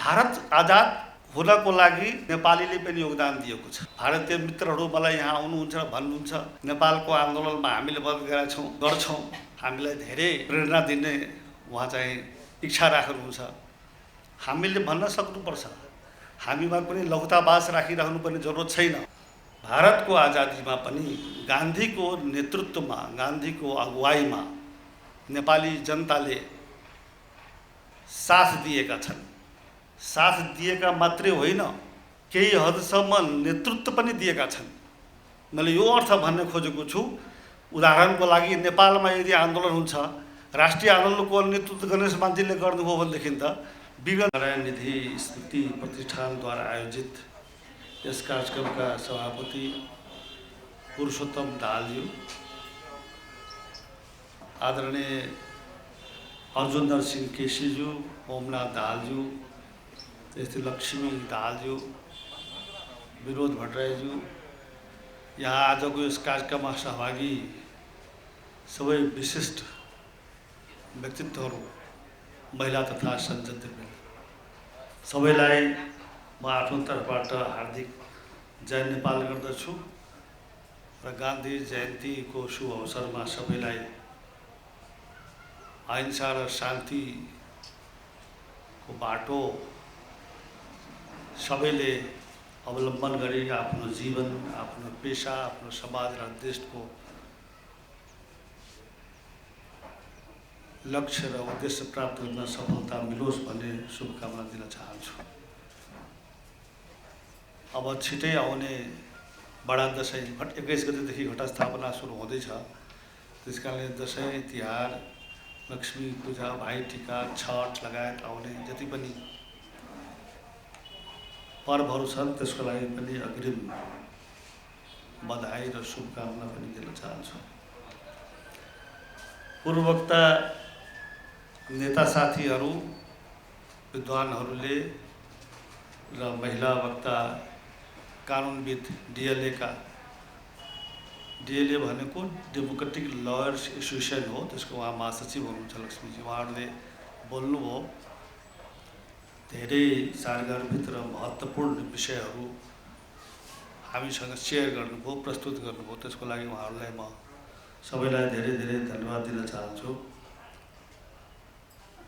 भारत आजाद हुनको लागि नेपालीले पनि योगदान दिएको छ। भारतीय मित्रहरू मलाई यहाँ आउनुहुन्छ भन्नुहुन्छ, नेपालको आन्दोलनमा हामीले मद्दत गर्छौँ, हामीलाई धेरै प्रेरणा दिने उहाँ चाहिँ इच्छा राख्नुहुन्छ। हामीले भन्न सक्नुपर्छ, हामीमा कुनै लघुतावास राखिरहनु पर्ने जरुरत छैन। भारतको आजादीमा पनि गान्धीको नेतृत्वमा, गान्धीको अगुवाईमा नेपाली जनताले साथ दिएका छन्। साथ दिएका मात्रै होइन, केही हदसम्म नेतृत्व पनि दिएका छन्। मैले यो अर्थ भन्न खोजेको छु, उदाहरणको लागि नेपालमा यदि आन्दोलन हुन्छ, राष्ट्रिय आन्दोलनको नेतृत्व गर्ने मान्छेले गर्नुभयो भनेदेखि त विगत नारायण निधि स्मृति प्रतिष्ठानद्वारा आयोजित यस कार्यक्रमका सभापति पुरुषोत्तम दाहालज्यू, आदरणीय अर्जुन नरसिंह केसीज्यू, ओमनाथ दाहालज्यू, त्यस्तै लक्ष्मी दाहालज्यू, विनोद भट्टराईज्यू, यहाँ आजको यस कार्यक्रममा सहभागी सबै विशिष्ट व्यक्तित्वहरू, महिला तथा सञ्जनवृन्द, सबैलाई म आफ्नो तर्फबाट हार्दिक जय नेपाल गर्दछु र गान्धी जयन्तीको शुभ अवसरमा सबैलाई अहिंसा र शान्तिको बाटो सबैले अवलम्बन गरी आफ्नो जीवन, आफ्नो पेशा, आफ्नो समाज र देशको लक्ष्य र उद्देश्य प्राप्त गर्न सफलता मिलोस् भन्ने शुभकामना दिन चाहन्छु। अब छिटै आउने बडा दसैँ 21 गतेदेखि घटस्थापना सुरु हुँदैछ। त्यसकारणले दसैँ तिहार, लक्ष्मी पूजा, भाइटिका, छठ लगायत आउने जति पनि पर्वहरू छन् त्यसको लागि पनि अग्रिम बधाई र शुभकामना पनि दिन चाहन्छु। पूर्ववक्ता नेता साथीहरू, विद्वानहरूले र महिला वक्ता कानुनविद डिएलए भनेको डेमोक्रेटिक लयर्स एसोसिएसन हो, त्यसको उहाँ महासचिव हुनुहुन्छ लक्ष्मीजी। उहाँहरूले बोल्नुभयो, धेरै सारगर्भित र महत्त्वपूर्ण विषयहरू हामीसँग सेयर गर्नुभयो, प्रस्तुत गर्नुभयो। त्यसको लागि उहाँहरूलाई म सबैलाई धेरै धेरै धन्यवाद दिन चाहन्छु।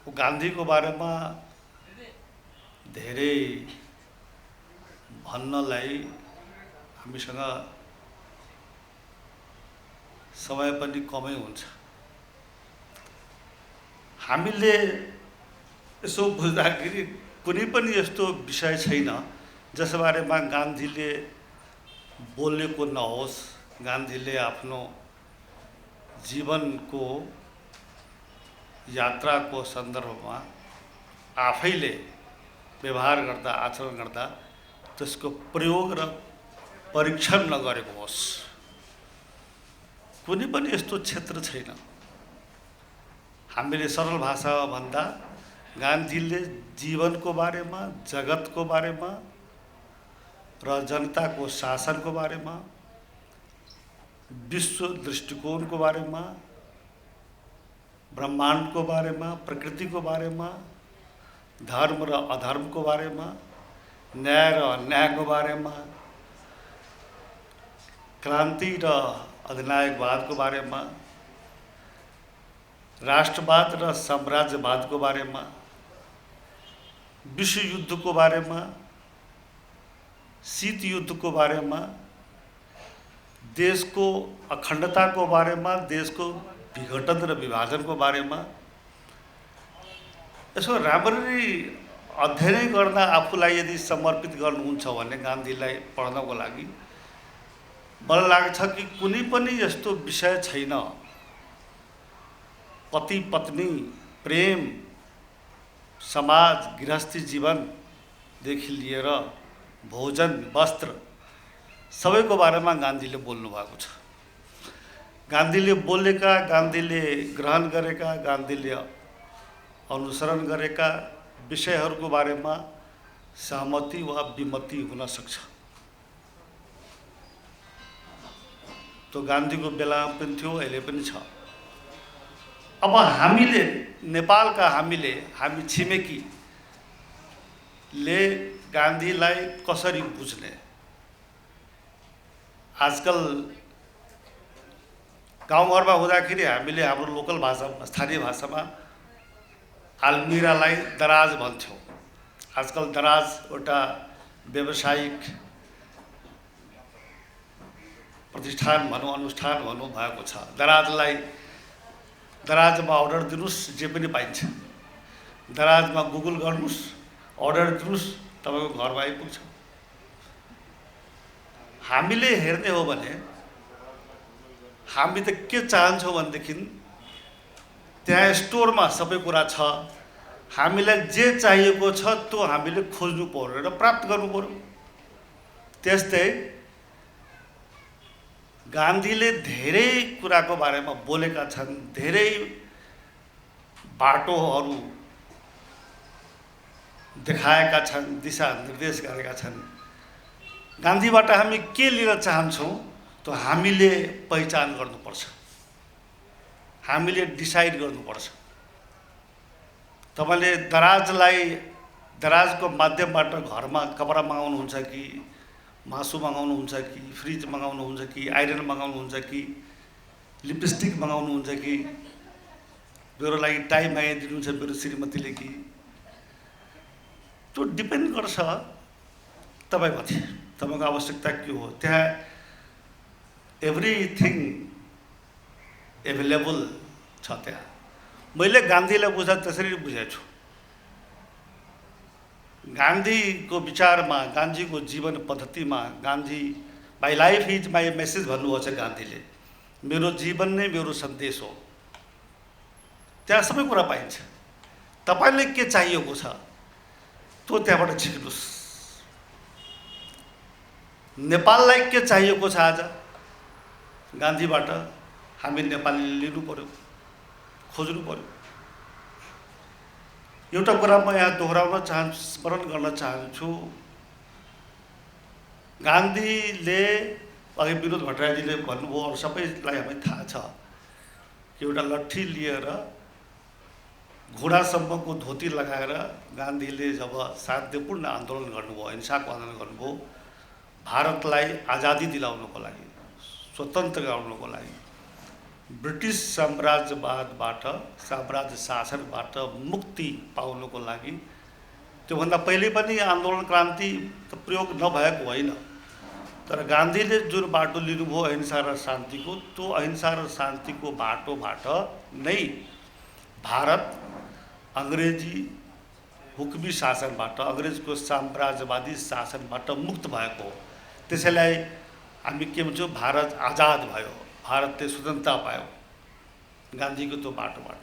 गान्धीको बारेमा धेरै भन्नलाई हामीसँग समय पनि कमै हुन्छ। हामीले यसो बुझ्दाखेरि कुनै पनि यस्तो विषय छैन जसबारेमा गान्धीले बोलेको नहोस्। गान्धीले आफ्नो जीवनको यात्राको सन्दर्भमा आफैले व्यवहार गर्दा, आचरण गर्दा त्यसको प्रयोग र परीक्षण नगरेको होस्। कुनै पनि यस्तो क्षेत्र छैन। हामीले सरल भाषामा भन्दा गान्धीले जीवनको बारेमा, जगतको बारेमा र जनताको शासनको बारेमा, विश्व दृष्टिकोणको बारेमा, ब्रह्माण्डको बारेमा, प्रकृतिको बारेमा, धर्म र अधर्मको बारेमा, न्याय र अन्यायको बारेमा, क्रान्ति र अधिनायकवादको बारेमा, राष्ट्रवाद र साम्राज्यवादको बारेमा, विश्वयुद्धको बारेमा, शीत युद्धको बारेमा, देशको अखण्डताको बारेमा, देशको विघटन र विभाजनको बारेमा यसो राम्ररी अध्ययन गर्दा आफूलाई यदि समर्पित गर्नुहुन्छ भने गान्धीलाई पढ्नको लागि मलाई लाग्छ कि कुनै पनि यस्तो विषय छैन। पति पत्नी, प्रेम, समाज, गृहस्थी जीवनदेखि लिएर भोजन, वस्त्र सबैको बारेमा गान्धीले बोल्नु भएको छ। गान्धीले बोलेका, गान्धीले ग्रहण गरेका, गान्धीले अनुसरण गरेका विषयहरूको बारेमा सहमति वा विमति हुन सक्छ। त्यो गान्धीको बेलामा पनि थियो, अहिले पनि छ। अब हामीले नेपालका हामी छिमेकी ले गान्धीलाई कसरी बुझ्ने? आजकल गाउँघरमा हुँदाखेरि हामीले हाम्रो लोकल भाषामा, स्थानीय भाषामा आल्मिरालाई दराज भन्थ्यौँ। आजकल दराज एउटा व्यावसायिक प्रतिष्ठान भनौँ, अनुष्ठान भनौँ भएको छ। दराजमा अर्डर दिनुहोस्, जे पनि पाइन्छ। दराजमा गुगल गर्नुहोस्, अर्डर दिनुहोस्, तपाईँको घरमा आइपुग्छ। हामीले हेर्ने हो भने हामी त के चाहन्छौँ भनेदेखि त्यहाँ स्टोरमा सबै कुरा छ, हामीलाई जे चाहिएको छ त्यो हामीले खोज्नु पर्यो र प्राप्त गर्नु पर्यो। त्यस्तै गान्धीले धेरै कुराको बारेमा बोलेका छन्, धेरै बाटोहरू देखाएका छन्, दिशा निर्देश गरेका छन्। गान्धीबाट हामी के लिन चाहन्छौँ त्यो हामीले पहिचान गर्नुपर्छ, हामीले डिसाइड गर्नुपर्छ। तपाईँले दराजको माध्यमबाट घरमा कपडा मगाउनुहुन्छ कि, मासु मगाउनुहुन्छ कि, फ्रिज मगाउनुहुन्छ कि, आइरन मगाउनुहुन्छ कि, लिपस्टिक मगाउनुहुन्छ कि, मेरो लागि टाई मगाइदिनुहुन्छ मेरो श्रीमतीले कि, त्यो डिपेन्ड गर्छ तपाईँमाथि, तपाईँको आवश्यकता के हो। त्यहाँ एभ्रिथिङ एभाइलेबल छ। त्यहाँ मैले गान्धीलाई बुझ्दा त्यसरी बुझेको छु। गान्धीको विचारमा, गान्धीको जीवन पद्धतिमा, Gandhi my life is my message भन्नुभएको छ गान्धीले। मेरो जीवन नै मेरो सन्देश हो। त्यहाँ सबै कुरा पाइन्छ। तपाईँले के चाहिएको छ त्यो त्यहाँबाट झिक्नुहोस्। नेपाललाई के चाहिएको छ आज गान्धीबाट हामी नेपालीले लिनु पर्यो, खोज्नु पर्यो। एउटा कुरा म यहाँ दोहोऱ्याउन चाहन्छु, स्मरण गर्न चाहन्छु। गान्धीले अघि विनोद भट्टराईजीले भन्नुभयो, अरू सबैलाई हामीलाई थाहा छ कि एउटा लट्ठी लिएर घुँडासम्मको धोती लगाएर गान्धीले जब शान्तिपूर्ण आन्दोलन गर्नुभयो, अहिंसाको आन्दोलन गर्नुभयो, भारतलाई आजादी दिलाउनको लागि, स्वतन्त्र गराउनको लागि, ब्रिटिस साम्राज्यवादबाट, साम्राज्य शासनबाट मुक्ति पाउनको लागि। त्योभन्दा पहिले पनि आन्दोलन क्रान्ति त प्रयोग नभएको होइन, तर गान्धीले जुन बाटो लिनुभयो अहिंसा र शान्तिको, त्यो अहिंसा र शान्तिको बाटोबाट नै भारत अङ्ग्रेजी हुकुमी शासनबाट, अङ्ग्रेजको साम्राज्यवादी शासनबाट मुक्त भएको हो। त्यसैलाई हामी के भन्छौँ, भारत आजाद भयो, भारतले स्वतन्त्रता पायो गान्धीको त्यो बाटोबाट।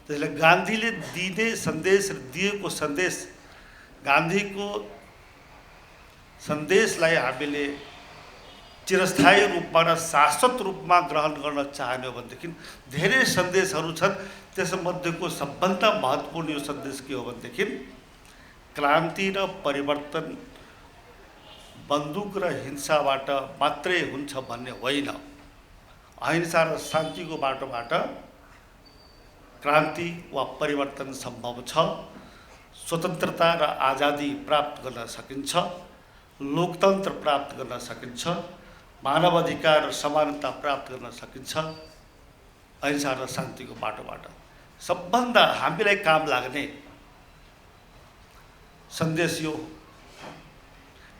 त्यसैले गान्धीले दिने सन्देश र दिएको सन्देश, गान्धीको सन्देशलाई हामीले चिरस्थायी रूपमा र शाश्वत रूपमा ग्रहण गर्न चाह्यौँ भनेदेखि धेरै सन्देशहरू छन्। त्यसमध्येको सबभन्दा महत्त्वपूर्ण यो सन्देश के हो भनेदेखि क्रान्ति र परिवर्तन बन्दुक र हिंसाबाट मात्रै हुन्छ भन्ने होइन। अहिंसा र शान्तिको बाटोबाट क्रान्ति वा परिवर्तन सम्भव छ। स्वतन्त्रता र आजादी प्राप्त गर्न सकिन्छ, लोकतन्त्र प्राप्त गर्न सकिन्छ, मानवाधिकार र समानता प्राप्त गर्न सकिन्छ अहिंसा र शान्तिको बाटोबाट। सबभन्दा हामीलाई काम लाग्ने सन्देश यो।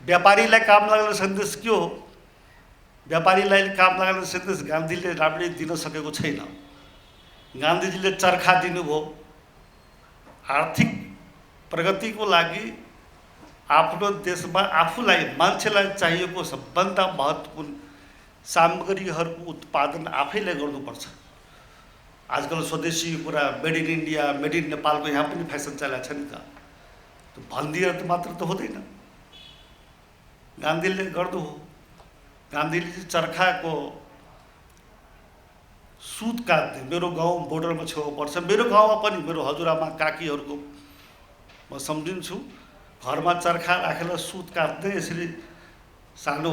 व्यापारीलाई काम लाग्ने सन्देश के हो? व्यापारीलाई काम लाग्ने सन्देश गान्धीले राम्ररी दिन सकेको छैन। गान्धीजीले चर्खा दिनुभयो, आर्थिक प्रगतिको लागि आफ्नो देशमा आफूलाई, मान्छेलाई चाहिएको सबभन्दा महत्त्वपूर्ण सामग्रीहरूको उत्पादन आफैले गर्नुपर्छ। आजकल स्वदेशी कुरा, made in India, made in नेपालको यहाँ पनि फेसन चलेको छ नि त। त्यो भनिदिएर त मात्र त हुँदैन, गान्धीले गर्नु हो। गान्धीले चाहिँ चर्खाको सुत काट्ने, मेरो गाउँ बोर्डरमा छेउ पर्छ, मेरो गाउँमा पनि मेरो हजुरआमा काकीहरूको म सम्झिन्छु, घरमा चर्खा राखेर सुत काट्दै यसरी सानो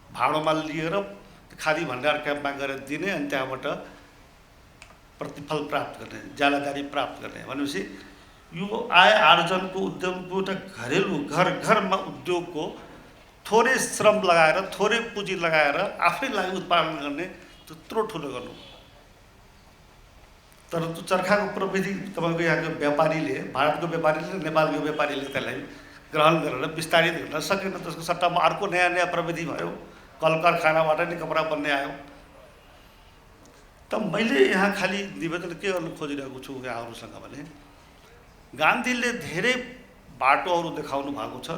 भाँडोमा लिएर खादी भण्डार क्याम्पमा गएर दिने, अनि त्यहाँबाट प्रतिफल प्राप्त गर्ने, ज्यालादारी प्राप्त गर्ने। भनेपछि यो आय आर्जनको उद्यमको एउटा घरेलु घर घरमा उद्योगको थोरै श्रम लगाएर थोरै पुँजी लगाएर आफै लागि उत्पादन गर्ने त्यत्रो ठुलो गर्नु। तर त्यो चर्खाको प्रविधि तपाईँको यहाँको व्यापारीले, भारतको व्यापारीले, नेपालको व्यापारीले त्यसलाई ग्रहण गरेर विस्तारित गर्न सकेन। त्यसको सट्टामा अर्को नयाँ नयाँ प्रविधि भयो, कल कारखानाबाट नै कपडा बन्ने आयो। त मैले यहाँ खालि निवेदन के गर्न खोजिरहेको छु यहाँहरूसँग भने, गान्धीले धेरै बाटोहरू देखाउनु भएको छ,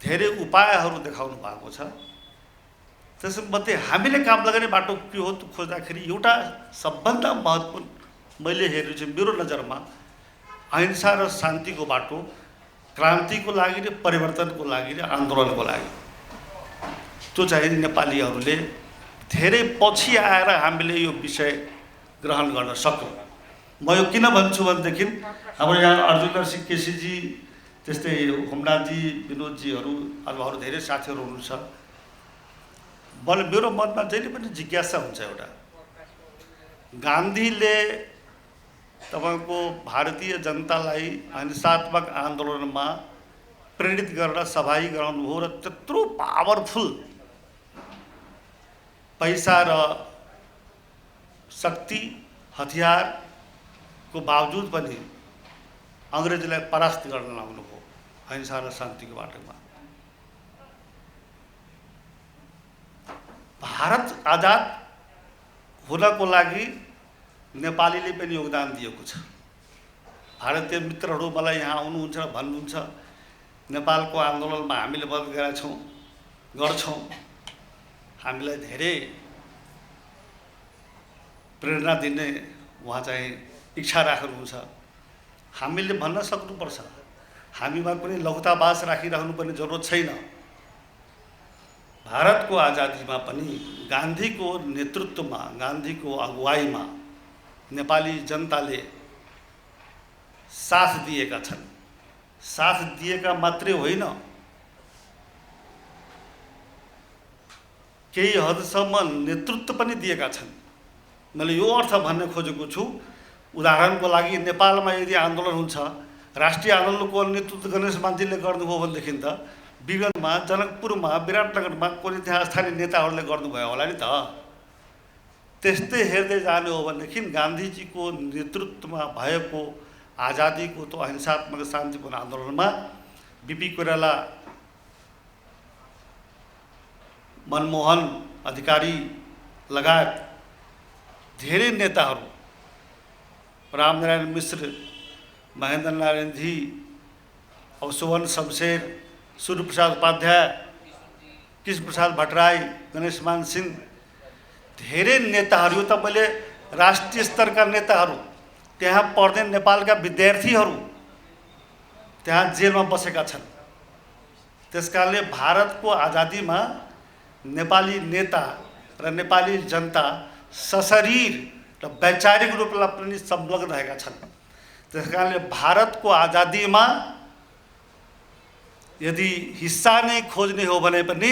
धेरै उपायहरू देखाउनु भएको छ। त्यसमध्ये हामीले काम लगाउने बाटो के हो त खोज्दाखेरि एउटा सबभन्दा महत्त्वपूर्ण मैले हेरेको छु मेरो नजरमा अहिंसा र शान्तिको बाटो, क्रान्तिको लागि र परिवर्तनको लागि र आन्दोलनको लागि। त्यो चाहिँ नेपालीहरूले धेरै पछि आएर हामीले यो विषय ग्रहण गर्न सक्यौँ। म यो किन भन्छु भनेदेखि हाम्रो यहाँ अर्जुन सिंह केसीजी, त्यस्तै होमनाथजी, विनोदजीहरू अथवा अरू धेरै साथीहरू हुनुहुन्छ। मलाई मेरो मनमा जहिले पनि जिज्ञासा हुन्छ एउटा, गान्धीले तपाईँको भारतीय जनतालाई अहिंसात्मक आन्दोलनमा प्रेरित गरेर सहभागी गराउनुभयो र त्यत्रो पावरफुल पैसा र शक्ति हतियारको बावजुद पनि अङ्ग्रेजलाई परास्त गर्न लाउनुभयो अहिंसा र शान्तिको बाटोमा। भारत आजाद हुनको लागि नेपालीले पनि योगदान दिएको छ। भारतीय मित्रहरू मलाई यहाँ आउनुहुन्छ र भन्नुहुन्छ नेपालको आन्दोलनमा हामीले मद्दत गरेका गर्छौँ, हामीलाई धेरै प्रेरणा दिने उहाँ चाहिँ इच्छा राख्नुहुन्छ। हामीले भन्न सक्नुपर्छ, हामीमा कुनै लघुतावास राखिराख्नुपर्ने जरुरत छैन। भारतको आजादीमा पनि गान्धीको नेतृत्वमा, गान्धीको अगुवाईमा नेपाली जनताले साथ दिएका छन्। साथ दिएका मात्रै होइन, केही हदसम्म नेतृत्व पनि दिएका छन्। मैले यो अर्थ भन्न खोजेको छु, उदाहरणको लागि नेपालमा यदि आन्दोलन हुन्छ, राष्ट्रिय आन्दोलनको नेतृत्व गणेश मान्जीले गर्नुभयो भनेदेखि त विगतमा जनकपुरमा, विराटनगरमा कुनै त्यहाँ स्थानीय नेताहरूले गर्नुभयो होला नि त। त्यस्तै हेर्दै जाने हो भनेदेखि गान्धीजीको नेतृत्वमा भएको आजादीको त्यो अहिंसात्मक शान्तिपूर्ण आन्दोलनमा बीपी कोइराला, मनमोहन अधिकारी लगायत धेरै नेताहरू, रामनारायण मिश्र, महेन्द्र नारायणजी, सुवर्ण शमशेर, सूर्यप्रसाद उपाध्याय, कृष्ण प्रसाद भट्टराई, गणेशमान सिंह, धेरै नेताहरू, यो त मैले राष्ट्रिय स्तरका नेताहरू, त्यहाँ पढ्ने नेपालका विद्यार्थीहरू त्यहाँ जेलमा बसेका छन्। त्यसकारणले भारतको आजादीमा नेपाली नेता र नेपाली जनता सशरीर र वैचारिक रूपमा पनि संलग्न रहेका छन्। त्यसकारणले भारतको आजादीमा यदि हिस्सा नै खोज्ने हो भने पनि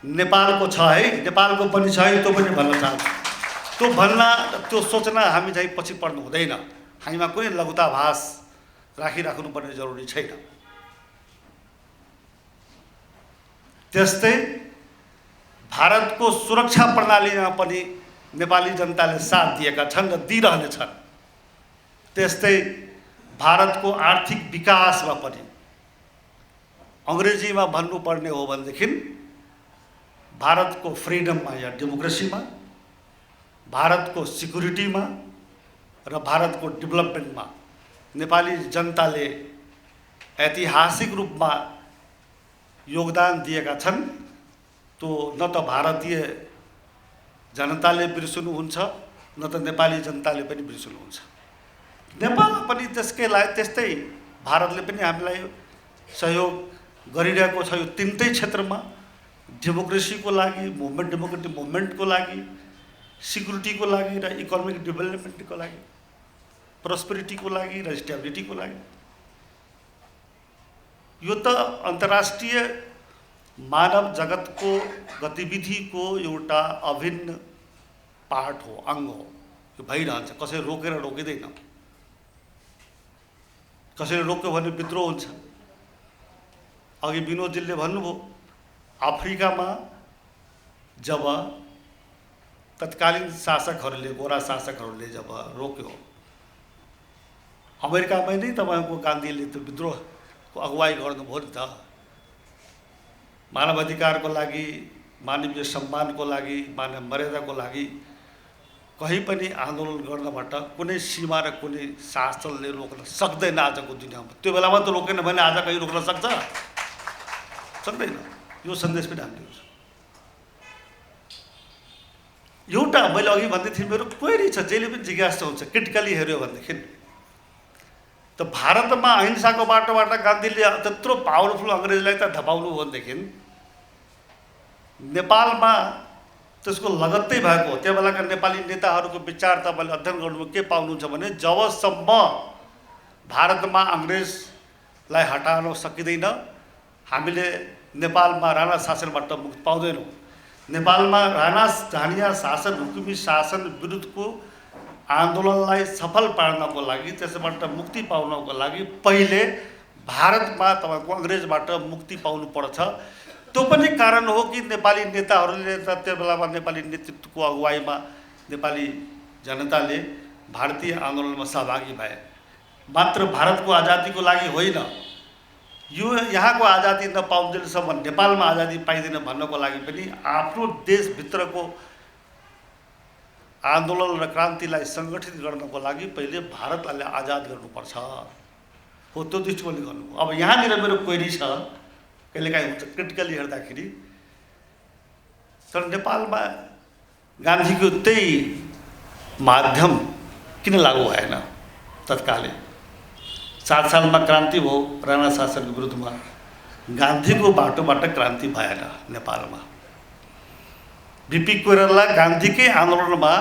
नेपालको छ है, नेपालको पनि छ है, त्यो पनि भन्न चाहन्छु। त्यो भन्न, त्यो सोच्न हामी चाहिँ पछि पर्नु हुँदैन। हामीमा कुनै लघुताभास राखिराख्नुपर्ने जरुरी छैन। त्यस्तै भारतको सुरक्षा प्रणालीमा पनि नेपाली जनताले साथ दिएका छन् र दिइरहनेछन्। त्यस्तै भारतको आर्थिक विकासमा पनि अङ्ग्रेजीमा भन्नुपर्ने हो भनेदेखि भारतको फ्रिडममा या डेमोक्रेसीमा, भारतको सिक्युरिटीमा र भारतको डेभलपमेन्टमा नेपाली जनताले ऐतिहासिक रूपमा योगदान दिएका छन्। त्यो न त भारतीय जनताले बिर्सनुहुन्छ, न त नेपाली जनताले पनि बिर्सनुहुन्छ। नेपालमा पनि त्यस्तै भारतले पनि हामीलाई सहयोग गरिरहेको छ। यो तिनटै क्षेत्रमा, डेमोक्रेसीको लागि, डेमोक्रेटिक मुभमेन्टको लागि, सिक्युरिटीको लागि र इकोनोमिक डेभलपमेन्टको लागि, प्रोस्पेरिटीको लागि र स्टेबिलिटीको लागि। यो त अन्तर्राष्ट्रिय मानव जगतको गतिविधिको एउटा अभिन्न पार्ट हो, अङ्ग हो। यो भइरहन्छ, कसै रोकेर रोकिँदैन। कसैले रोक्यो भने विद्रोह हुन्छ। अघि विनोदजीले भन्नुभयो अफ्रिकामा जब तत्कालीन शासकहरूले गोरा शासकहरूले जब रोक्यो, अमेरिकामै नै तपाईँको गान्धीले त्यो विद्रोहको अगुवाई गर्नुभयो नि त। मानवाधिकारको लागि, मानवीय सम्मानको लागि, मानव मर्यादाको लागि कहीँ पनि आन्दोलन गर्नबाट कुनै सीमा र कुनै शासनले रोक्न सक्दैन आजको दुनियाँमा। त्यो बेलामा त रोकेन भने आज कहीँ रोक्न सक्छ? सक्दैन। यो सन्देश पनि हामीले दिन्छौँ। एउटा मैले अघि भन्दै थिएँ, मेरो क्वेरी छ, जहिले पनि जिज्ञासा हुन्छ क्रिटिकली हेऱ्यो भनेदेखि त भारतमा अहिंसाको बाटोबाट गान्धीले त्यत्रो पावरफुल अङ्ग्रेजलाई त धपाउनु हो भनेदेखि नेपालमा त्यसको लगत्तै भएको हो। त्यहाँ बेलाका नेपाली नेताहरूको विचार तपाईँले अध्ययन गर्नुभयो के पाउनुहुन्छ भने जबसम्म भारतमा अङ्ग्रेजलाई हटाउन सकिँदैन हामीले नेपालमा राणा शासनबाट मुक्ति पाउँदैनौँ। नेपालमा राणा झानिया शासन, हुकुमी शासन विरुद्धको आन्दोलनलाई सफल पार्नको लागि, त्यसबाट मुक्ति पाउनको लागि पहिले भारतमा तपाईँको अङ्ग्रेजबाट मुक्ति पाउनुपर्छ। त्यो पनि कारण हो कि नेपाली नेताहरूले त त्यो बेलामा नेपाली नेतृत्वको अगुवाईमा नेपाली जनताले भारतीय आन्दोलनमा सहभागी भए। मात्र भारतको आजादीको लागि होइन, यो यहाँको आजादी नपाउँदैनसम्म नेपालमा आजादी पाइँदैन भन्नको लागि पनि आफ्नो देशभित्रको आन्दोलन र क्रान्तिलाई सङ्गठित गर्नको लागि पहिले भारतलाई आजाद गर्नुपर्छ हो। त्यो दृष्टिकोणले गर्नुभयो। अब यहाँनिर मेरो क्वेरी छ, कहिलेकाहीँ हुन्छ क्रिटिकली हेर्दाखेरि, तर नेपालमा गान्धीको त्यही माध्यम किन लागू भएन? तत्कालै 7 सालमा क्रान्ति भयो राणा शासनको विरुद्धमा, गान्धीको बाटोबाट क्रान्ति भएन नेपालमा। बिपी कोइराला गान्धीकै आन्दोलनमा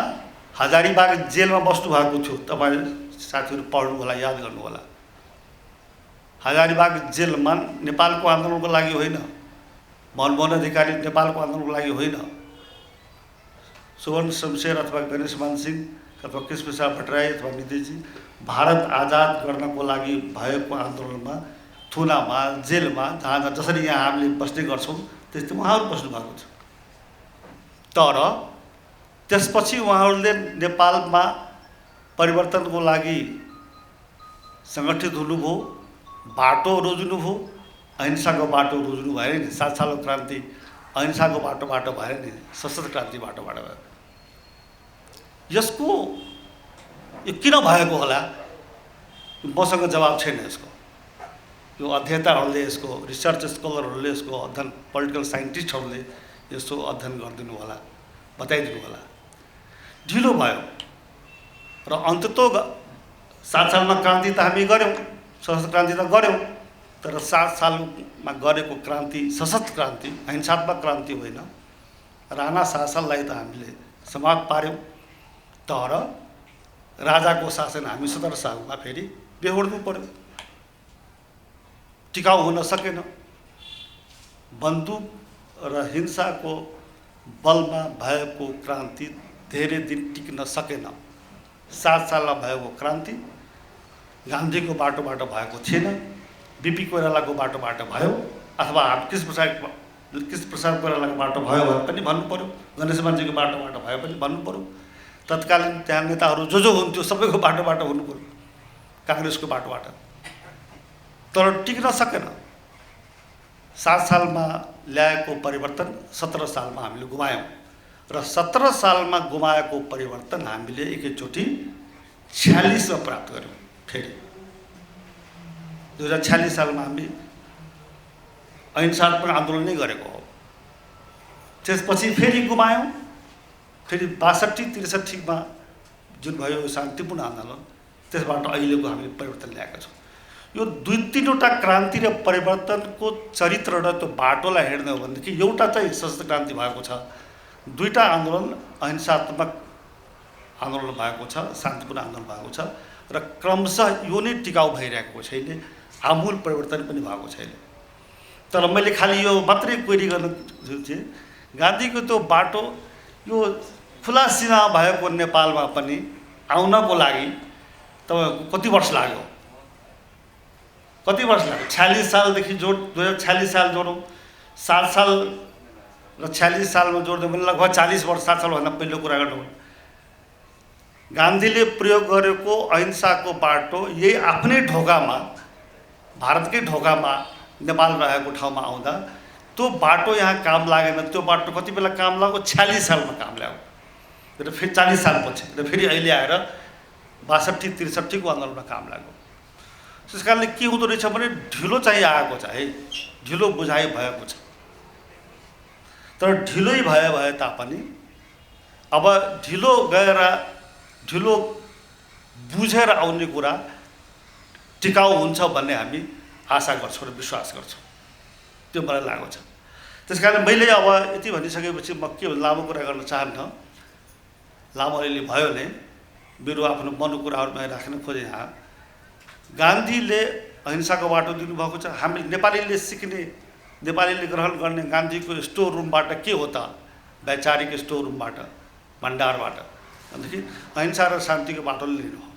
हजारीबाग जेलमा बस्नु भएको थियो। तपाईँ साथीहरू पढ्नु होला, याद गर्नु होला। हजारीबाग जेलमा नेपालको आन्दोलनको लागि होइन, मनमोहन अधिकारी नेपालको आन्दोलनको लागि होइन, सुवर्ण शमशेर अथवा गणेश मान सिंह अथवा कृष्णप्रसाद भट्टराई अथवा निधिजी भारत आजाद गर्नको लागि भएको आन्दोलनमा थुनामा, जेलमा, जहाँ जसरी यहाँ हामीले बस्ने गर्छौँ त्यस्तै उहाँहरू बस्नु भएको छ। तर त्यसपछि उहाँहरूले नेपालमा परिवर्तनको लागि सङ्गठित हुनुभयो, बाटो रोज्नुभयो, अहिंसाको बाटो रोज्नु भएन नि। 7 सालको क्रान्ति अहिंसाको बाटोबाट भएन नि, सशस्त्र क्रान्ति बाटोबाट भयो। यसको यो किन भएको होला? मसँग जवाब छैन यसको। यो अध्येताहरूले, यसको रिसर्च स्कलरहरूले, यसको अध्ययन पोलिटिकल साइन्टिस्टहरूले यसो अध्ययन गरिदिनु होला, बताइदिनु होला। ढिलो भयो र अन्ततः 7 सालमा क्रान्ति त हामी गऱ्यौँ, सशस्त्र क्रान्ति त गऱ्यौँ, तर 7 सालमा गरेको क्रान्ति सशस्त्र क्रान्ति, अहिंसात्मक क्रान्ति होइन। राणा शासनलाई त हामीले समाप्त पार्यौँ, तर राजाको शासन हामी 17 सालमा फेरि बेहोर्नु पर्यो, टिकाउ हुन सकेन। बन्दुक र हिंसाको बलमा भएको क्रान्ति धेरै दिन टिक्न सकेन। 7 सालमा भएको क्रान्ति गान्धीको बाटोबाट भएको थिएन, बिपी कोइरालाको बाटोबाट भयो, अथवा कृष्णप्रसाद कोइरालाको बाटो भयो भने पनि भन्नु पर्यो, गणेश मानजीको बाटोबाट भयो पनि भन्नु पर्यो। तत्कालीन त्यहाँ नेताहरू जो हुन्थ्यो सबैको बाटोबाट हुनु पर्यो, काङ्ग्रेसको बाटोबाट। तर टिक्न सकेन। 7 सालमा ल्याएको परिवर्तन 17 सालमा हामीले गुमायौँ र 17 सालमा गुमाएको परिवर्तन हामीले एकैचोटि 46मा प्राप्त गऱ्यौँ। फेरि 2046 सालमा हामी अहिंसात्मक आन्दोलन नै गरेको हो। त्यसपछि फेरि गुमायौँ। फेरि 62-63मा जुन भयो शान्तिपूर्ण आन्दोलन, त्यसबाट अहिलेको हामीले परिवर्तन ल्याएका छौँ। यो 2-3वटा क्रान्ति र परिवर्तनको चरित्र र त्यो बाटोलाई हेर्ने हो भनेदेखि एउटा चाहिँ सशस्त्र क्रान्ति भएको छ, 2टा आन्दोलन अहिंसात्मक आन्दोलन भएको छ, शान्तिपूर्ण आन्दोलन भएको छ र क्रमशः यो नै टिकाउ भइरहेको छैन, आमूल परिवर्तन पनि भएको छैन। तर मैले खालि यो मात्रै क्वेरी गर्न चाहिँ गान्धीको त्यो बाटो यो खुला सीमा भएको नेपालमा पनि आउनको लागि तपाईँको कति वर्ष लाग्यो? कति वर्ष लाग्यो? 46 सालदेखि 2046 साल जोडौँ, 7 साल र 46 सालमा जोड्दै भने लगभग 40 वर्ष, 7 सालभन्दा पहिलो कुरा गर्नु। गान्धीले प्रयोग गरेको अहिंसाको बाटो यही आफ्नै ढोकामा, भारतकै ढोकामा नेपाल रहेको ठाउँमा आउँदा त्यो बाटो यहाँ काम लागेन। त्यो बाटो कति बेला काम लाग्यो? 46 सालमा काम लाग्यो र फेरि 40 सालपछि र फेरि अहिले आएर 62-63 को आन्दोलनमा काम लाग्यो। त्यस कारणले के हुँदो रहेछ भने ढिलो चाहिँ आएको छ है, ढिलो बुझाइ भएको छ। तर ढिलै भए तापनि अब ढिलो गएर ढिलो बुझेर आउने कुरा टिकाउ हुन्छ भन्ने हामी आशा गर्छौँ र विश्वास गर्छौँ। त्यो मलाई लागेको छ। त्यस कारण मैले अब यति भनिसकेपछि म के लामो कुरा गर्न चाहन्न, लामो अलिअलि भयो नै, मेरो आफ्नो मनको कुराहरू मैले राख्न खोजेँ। यहाँ गान्धीले अहिंसाको बाटो दिनुभएको छ। हामी नेपालीले सिक्ने, नेपालीले ग्रहण गर्ने गान्धीको स्टोर रुमबाट के हो त? वैचारिक स्टोर रुमबाट, भण्डारबाट भनेदेखि अहिंसा र शान्तिको बाटो लिनु हो।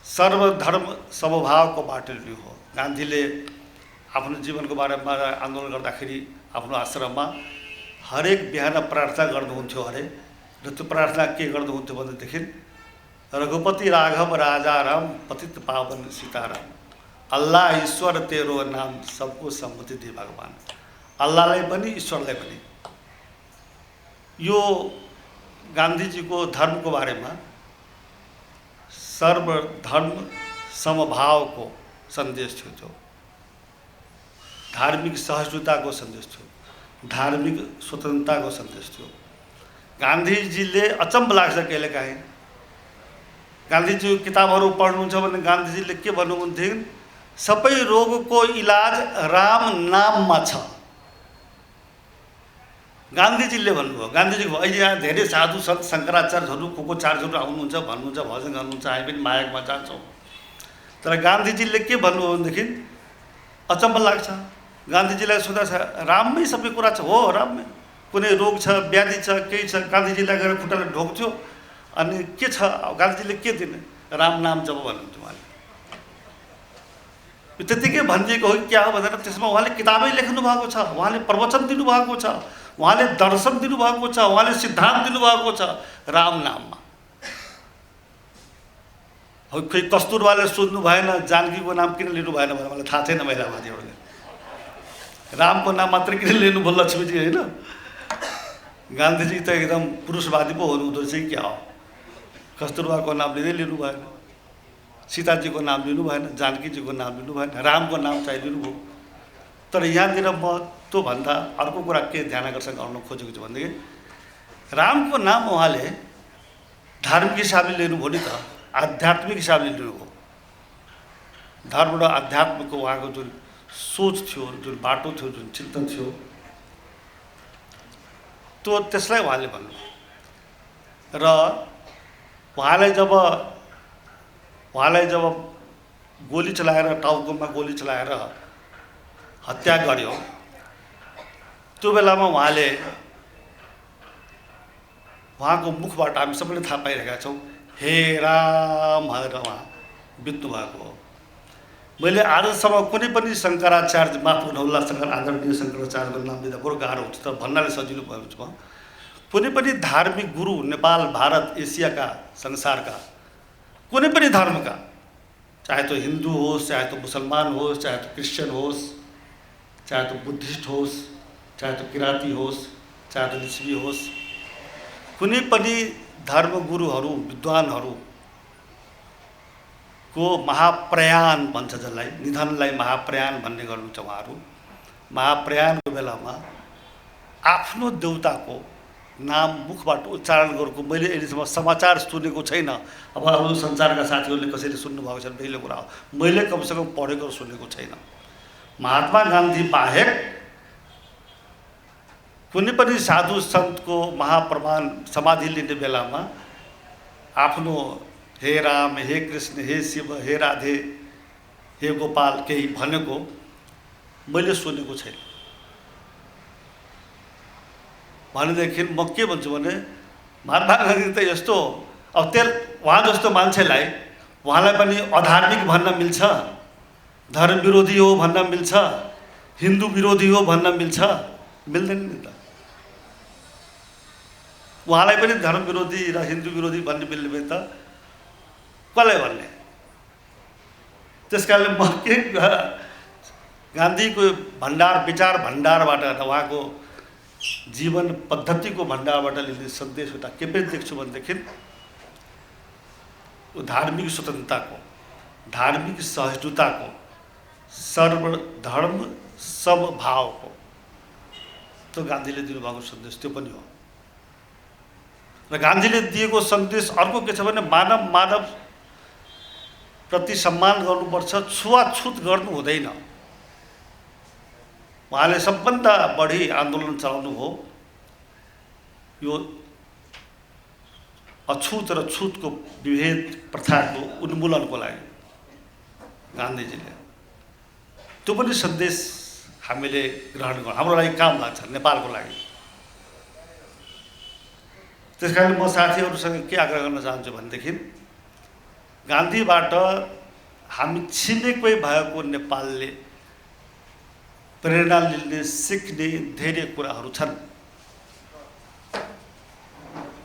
सर्वधर्म समभावको बाटो लिनु हो। गान्धीले आफ्नो जीवनको बारेमा आन्दोलन गर्दाखेरि आफ्नो आश्रममा हरेक बिहान प्रार्थना गर्नुहुन्थ्यो अरे, र त्यो प्रार्थना के गर्नुहुन्थ्यो भनेदेखि रघुपति राघव राजा राम पतित पावन सीताराम, अल्लाह ईश्वर तेरो नाम सबको सम्मति दे भगवान। अल्लाहलाई पनि ईश्वरलाई पनि। यो गान्धीजीको धर्मको बारेमा सर्वधर्म समभावको सन्देश थियो, जो धार्मिक सहिष्णुताको सन्देश थियो, धार्मिक स्वतन्त्रताको सन्देश थियो। गान्धीजीले अचम्म लाग्छ कहिलेकाहीँ, गान्धीजीको किताबहरू पढ्नुहुन्छ भने गान्धीजीले के भन्नुहुन्थ्यो? सबै रोगको इलाज राम नाममा छ। गान्धीजीले भन्नुभयो। गान्धीजीको अहिले यहाँ धेरै साधु सन्त शङ्कराचार्यहरू को चार्जहरू आउनुहुन्छ, भन्नुहुन्छ, भजन गर्नुहुन्छ, हामी पनि मायाकमा जान्छौँ। तर गान्धीजीले के भन्नुभयो भनेदेखि अचम्म लाग्छ। गान्धीजीलाई सोध्दा छ राममै सबै कुरा छ। हो, राममै कुनै रोग छ, व्याधि छ, केही छ, गान्धीजीलाई गएर खुट्टाले ढोक्थ्यो। अनि के छ? गान्धीजीले के दिने? राम नाम जप भन्नुहुन्थ्यो उहाँले। त्यतिकै भनिदिएको हो क्या हो भनेर त्यसमा उहाँले किताबै लेख्नु भएको छ, उहाँले प्रवचन दिनुभएको छ, उहाँले दर्शन दिनुभएको छ, उहाँले सिद्धान्त दिनुभएको छ राम नाममा। हो, खोइ कस्तुरबाले सोध्नु भएन जानकीको नाम किन लिनु भएन भने मलाई थाहा छैन महिलावादीहरूले। रामको नाम मात्रै किन लिनुभयो लक्ष्मीजी? होइन, गान्धीजी त एकदम पुरुषवादी पो हुनुहुँदो रहेछ क्या हो? कस्तुरबाको नाम लिँदै लिनु भएन, सीताजीको नाम लिनु भएन, जानकीजीको नाम लिनु भएन, रामको नाम चाहिँ लिनुभयो। तर यहाँनिर म त्योभन्दा अर्को कुरा के ध्यान आकर्षण गर्न खोजेको छु भनेदेखि रामको नाम उहाँले धार्मिक हिसाबले लिनुभयो नि त, आध्यात्मिक हिसाबले लिनुभयो। धर्म र अध्यात्मको उहाँको जुन सोच थियो, जुन बाटो थियो, जुन चिन्तन थियो, त्यो त्यसलाई उहाँले भन्नुभयो। र उहाँलाई जब गोली चलाएर, टाउकोमा गोली चलाएर हत्या गर्यो, त्यो बेलामा उहाँको मुखबाट हामी सबैले थाहा पाइरहेका छौँ, हे राम भनेर उहाँ बित्नु भएको हो। मैले आजसम्म कुनै पनि शङ्कराचार्य, माफ गर्नुहोला, आदरणीय शङ्कराचार्यको नाम लिँदा बरु गाह्रो हुन्छ, तर भन्नाले सजिलो भएको छ। कुनै पनि धार्मिक गुरु नेपाल, भारत, एसियाका, संसारका कुनै पनि धर्मका, चाहे तो हिन्दू होस्, चाहे तो मुसलमान होस्, चाहे तो क्रिस्चियन होस्, चाहे तो बुद्धिस्ट होस्, चाहे तो किराती होस्, चाहे तो लिच्छवी होस्, कुनै पनि धर्मगुरुहरू, विद्वानहरूको महाप्रयाण भन्छ जसलाई, निधनलाई महाप्रयाण भन्ने गर्नुहुन्छ उहाँहरू। महाप्रयाणको बेलामा आफ्नो देउताको नाम मुखबाट उच्चारण गरेको मैले अहिलेसम्म समाचार सुनेको छैन। अब अरू संसारका साथीहरूले कसैले सुन्नुभएको छ पहिलो कुरा हो, मैले कमसेकम पढेको र सुनेको छैन। महात्मा गान्धी बाहेक कुनै पनि साधु सन्तको महाप्रमाण समाधि लिने बेलामा आफ्नो हे राम, हे कृष्ण, हे शिव, हे राधे, हे गोपाल केही भनेको मैले सुनेको छैन। भनेदेखि म के भन्छु भने महात्मा गान्धी त यस्तो, अब उहाँ जस्तो मान्छेलाई उहाँलाई पनि अधार्मिक भन्न मिल्छ, धर्म विरोधी हो भन्न मिल्छ, हिन्दू विरोधी हो भन्न मिल्छ? मिल्दैन नि त। उहाँलाई पनि धर्म विरोधी र हिन्दू विरोधी भन्ने मिल्ने भने त कसलाई भन्ने? त्यसकारणले म के गान्धीको भण्डार, विचार भण्डारबाट, उहाँको जीवन पद्धतिको भण्डारबाट लिने सन्देश एउटा के पनि देख्छु भनेदेखि धार्मिक स्वतन्त्रताको, धार्मिक सहिष्णुताको, सर्वधर्म समभावको त्यो गान्धीले दिनुभएको सन्देश त्यो पनि हो। र गान्धीले दिएको सन्देश अर्को के छ भने मानव प्रति सम्मान गर्नुपर्छ, छुवाछुत गर्नु हुँदैन। उहाँले सबभन्दा बढी आन्दोलन चलाउनु हो यो अछुत र छुतको विभेद प्रथाको उन्मूलनको लागि गान्धीजीले। त्यो पनि सन्देश हामीले ग्रहण गर्नु हाम्रो लागि काम लाग्छ, नेपालको लागि। त्यसकारण म साथीहरूसँग के आग्रह गर्न चाहन्छु भनेदेखि गान्धीबाट हामी छिमेकै भएको नेपालले प्रेरणा लिने, सिक्ने धेरै कुराहरू छन्।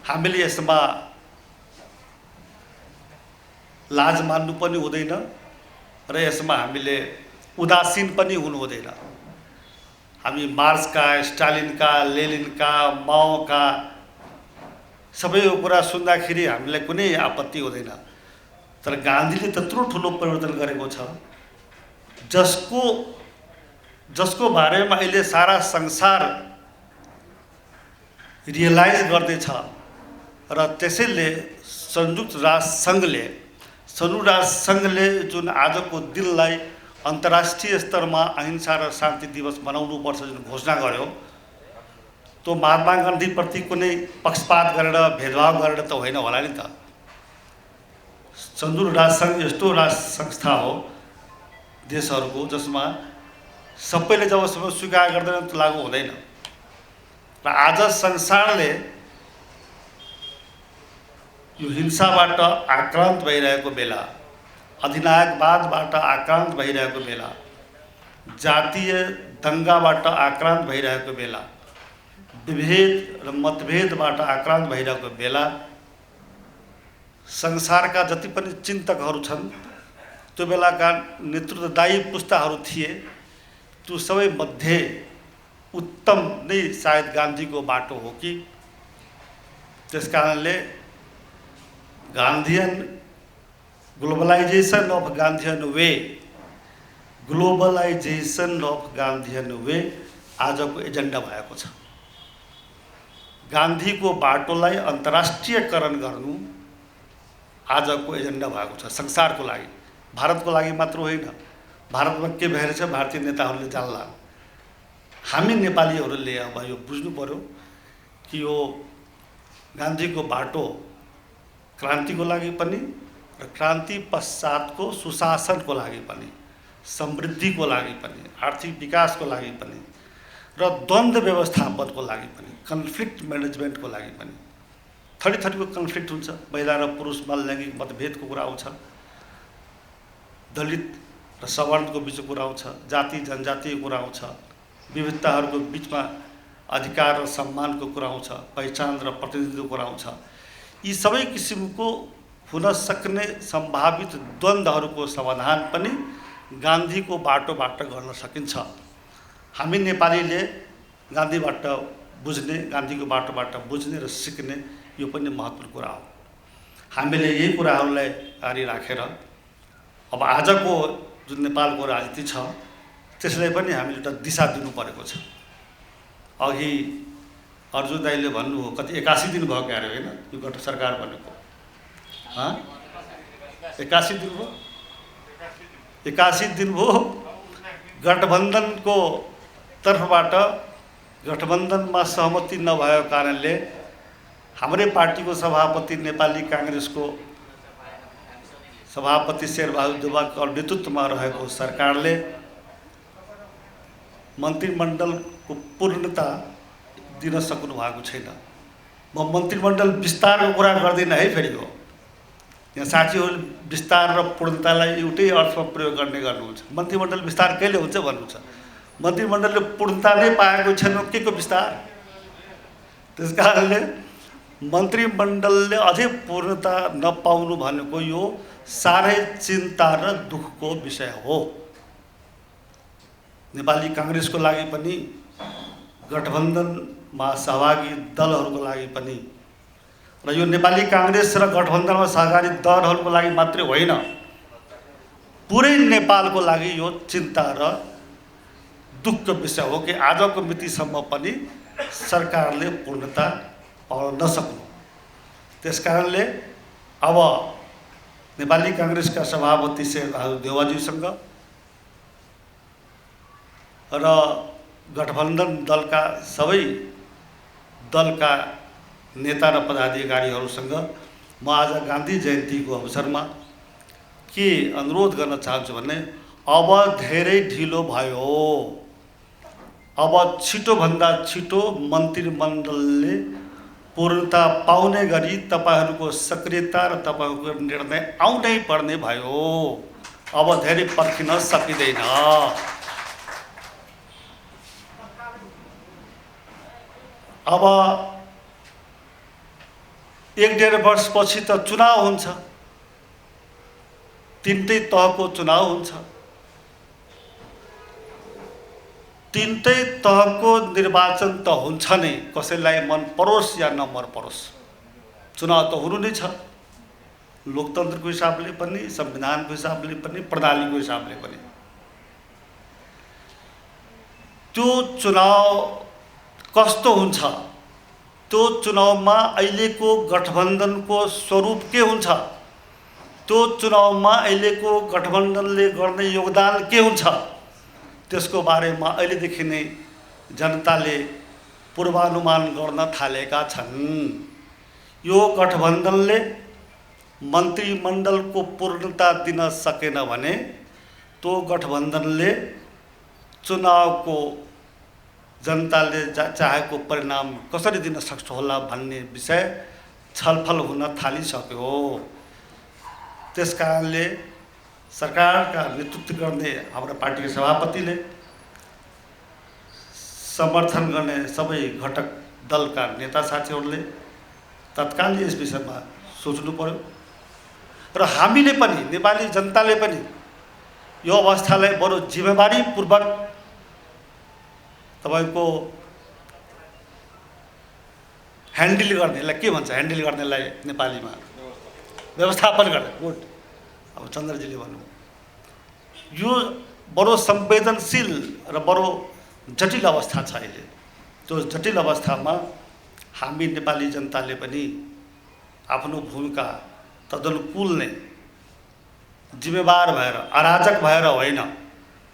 हामीले यसमा लाज मान्नु पनि हुँदैन र यसमा हामीले उदासीन पनि हुनु हुँदैन। हामी मार्क्सका, स्टालिनका, लेनिनका, माओका सबै यो कुरा सुन्दाखेरि हामीलाई कुनै आपत्ति हुँदैन। तर गान्धीले त्यत्रो ठुलो परिवर्तन गरेको छ जसको बारेमा अहिले सारा संसार रियलाइज गर्दैछ र त्यसैले संयुक्त राष्ट्र सङ्घले जुन आजको दिनलाई अन्तर्राष्ट्रिय स्तरमा अहिंसा र शान्ति दिवस मनाउनुपर्छ जुन घोषणा गर्यो, त्यो महात्मा गान्धीप्रति कुनै पक्षपात गरेर भेदभाव गरेर त होइन होला नि त। संयुक्त राष्ट्र सङ्घ यस्तो राष्ट्र संस्था हो देशहरूको जसमा सबैले जबसम्म स्वीकार गर्दैन त्यो लागू हुँदैन। र आज संसारले यो हिंसाबाट आक्रान्त भइरहेको बेला, अधिनायकवादबाट आक्रान्त भइरहेको बेला, जातीय दङ्गाबाट आक्रान्त भइरहेको बेला, विभेद र मतभेदबाट आक्रान्त भइरहेको बेला संसारका जति पनि चिन्तकहरू छन्, त्यो बेलाका नेतृत्वदायी पुस्ताहरू थिए, त्यो सबै मध्ये उत्तम नै सायद गान्धीको बाटो हो कि। त्यस कारणले गान्धियन ग्लोबलाइजेसन अफ गान्धियन वे आजको एजेन्डा भएको छ। गान्धीको बाटोलाई अन्तर्राष्ट्रियकरण गर्नु आजको एजेन्डा भएको छ संसारको लागि, भारतको लागि मात्र होइन। भारतमा के भइरहेछ भारतीय नेताहरूले जान्ला। हामी नेपालीहरूले अब यो बुझ्नु पर्यो कि यो गान्धीको बाटो क्रान्तिको लागि पनि र क्रान्ति पश्चातको सुशासनको लागि पनि, समृद्धिको लागि पनि, आर्थिक विकासको लागि पनि र द्वन्द्व व्यवस्थापनको लागि पनि, कन्फ्लिक्ट म्यानेजमेन्टको लागि पनि। थरी थरीको कन्फ्लिक्ट हुन्छ, महिला र पुरुषमा लैङ्गिक मतभेदको कुरा आउँछ, दलित र सवर्णको बिचको कुरा आउँछ, जाति जनजातिको कुरा आउँछ, विविधताहरूको बिचमा अधिकार र सम्मानको कुरा आउँछ, पहिचान र प्रतिनिधित्वको कुरा आउँछ। यी सबै किसिमको हुन सक्ने सम्भावित द्वन्द्वहरूको समाधान पनि गान्धीको बाटोबाट गर्न सकिन्छ। हामी नेपालीले गान्धीबाट बुझ्ने, गान्धीको बाटोबाट बुझ्ने र सिक्ने यो पनि महत्त्वपूर्ण कुरा हो। हामीले यही कुराहरूलाई जारी राखेर अब आजको जुन नेपालको राजनीति छ त्यसलाई पनि हामीले एउटा दिशा दिनु परेको छ। अघि अर्जुन दाइले भन्नु हो कति 81 दिन भयो क्यारे होइन यो गठ सरकार बनेको, 81 दिन भयो, 81 दिन भयो। गठबन्धनको तर्फबाट गठबन्धनमा सहमति नभएको कारणले हाम्रै पार्टीको सभापति, नेपाली काङ्ग्रेसको सभापति शेरबहादुर देउवाको नेतृत्वमा रहेको सरकारले मन्त्रीमण्डलको पूर्णता दिन सक्नु भएको छैन। म मन्त्रीमण्डल विस्तारको कुरा गर्दिनँ है, फेरि हो यहाँ साथीहरूले विस्तार र पूर्णतालाई एउटै अर्थमा प्रयोग गर्नुहुन्छ। मन्त्रीमण्डल विस्तार कहिले हुन्छ भन्नुहुन्छ? मन्त्रीमण्डलले पूर्णता नै पाएको छैन, के को विस्तार? त्यस कारणले मन्त्रीमण्डलले अझै पूर्णता नपाउनु भनेको यो साह्रै चिन्ता र दुःखको विषय हो। नेपाली काङ्ग्रेसको लागि पनि, गठबन्धनमा सहभागी दलहरूको लागि पनि, र यो नेपाली काङ्ग्रेस र गठबन्धनमा सहकारी दलहरूको लागि मात्रै होइन, पुरै नेपालको लागि यो चिन्ता र दुःखको विषय हो कि आजको मितिसम्म पनि सरकारले पूर्णता पाउन नसक्नु। त्यसकारणले अब नेपाली काङ्ग्रेसका सभापति शेरबहादुर देउवाज्यूसँग र गठबन्धन दलका सबै दलका नेता र पदाधिकारीहरूसँग म आज गान्धी जयन्तीको अवसरमा के अनुरोध गर्न चाहन्छु भने, अब धेरै ढिलो भयो। अब छिटोभन्दा छिटो मन्त्रीमण्डलले पूर्णता पाउने गरी तपाईहरूको सक्रियता र तपाईहरूको निर्णय आउनै पर्ने भयो। अब धेरै पर्खिन सकिँदैन। अब 1-1.5 वर्षपछि त चुनाव हुन्छ, 3टै तहको चुनाव हुन्छ। 3टै तहको निर्वाचन त हुन्छ नै, कसैलाई मन परोस् या नमन परोस्, चुनाव त हुनु नै छ। लोकतन्त्रको हिसाबले पनि, संविधानको हिसाबले पनि, प्रणालीको हिसाबले पनि। त्यो चुनाव कस्तो हुन्छ, त्यो चुनावमा अहिलेको गठबन्धनको स्वरूप के हुन्छ, त्यो चुनावमा अहिलेको गठबन्धनले गर्ने योगदान के हुन्छ, त्यसको बारेमा अहिलेदेखि नै जनताले पूर्वानुमान गर्न थालेका छन्। यो गठबन्धनले मन्त्रीमण्डलको पूर्णता दिन सकेन भने त्यो गठबन्धनले चुनावको जनताले चाहेको परिणाम कसरी दिन सक्छ होला भन्ने विषय छलफल हुन थालिसक्यो। त्यसकारणले सरकारका नेतृत्व गर्ने हाम्रो पार्टीका सभापतिले, समर्थन गर्ने सबै घटक दलका नेता साथीहरूले तत्काल यस विषयमा सोच्नु पर्यो र हामीले पनि, नेपाली जनताले पनि यो अवस्थालाई बरु जिम्मेवारीपूर्वक तपाईको ह्यान्डल गर्नेलाई के भन्छ, ह्यान्डल गर्नेलाई नेपालीमा व्यवस्थापन गर्ने, गुड, अब चन्द्रजीले भन्नु, यो बडो संवेदनशील र बडो जटिल अवस्था छ अहिले। त्यो जटिल अवस्थामा हामी नेपाली जनताले पनि आफ्नो भूमिका तदनुकूल नै जिम्मेवार भएर, अराजक भएर होइन,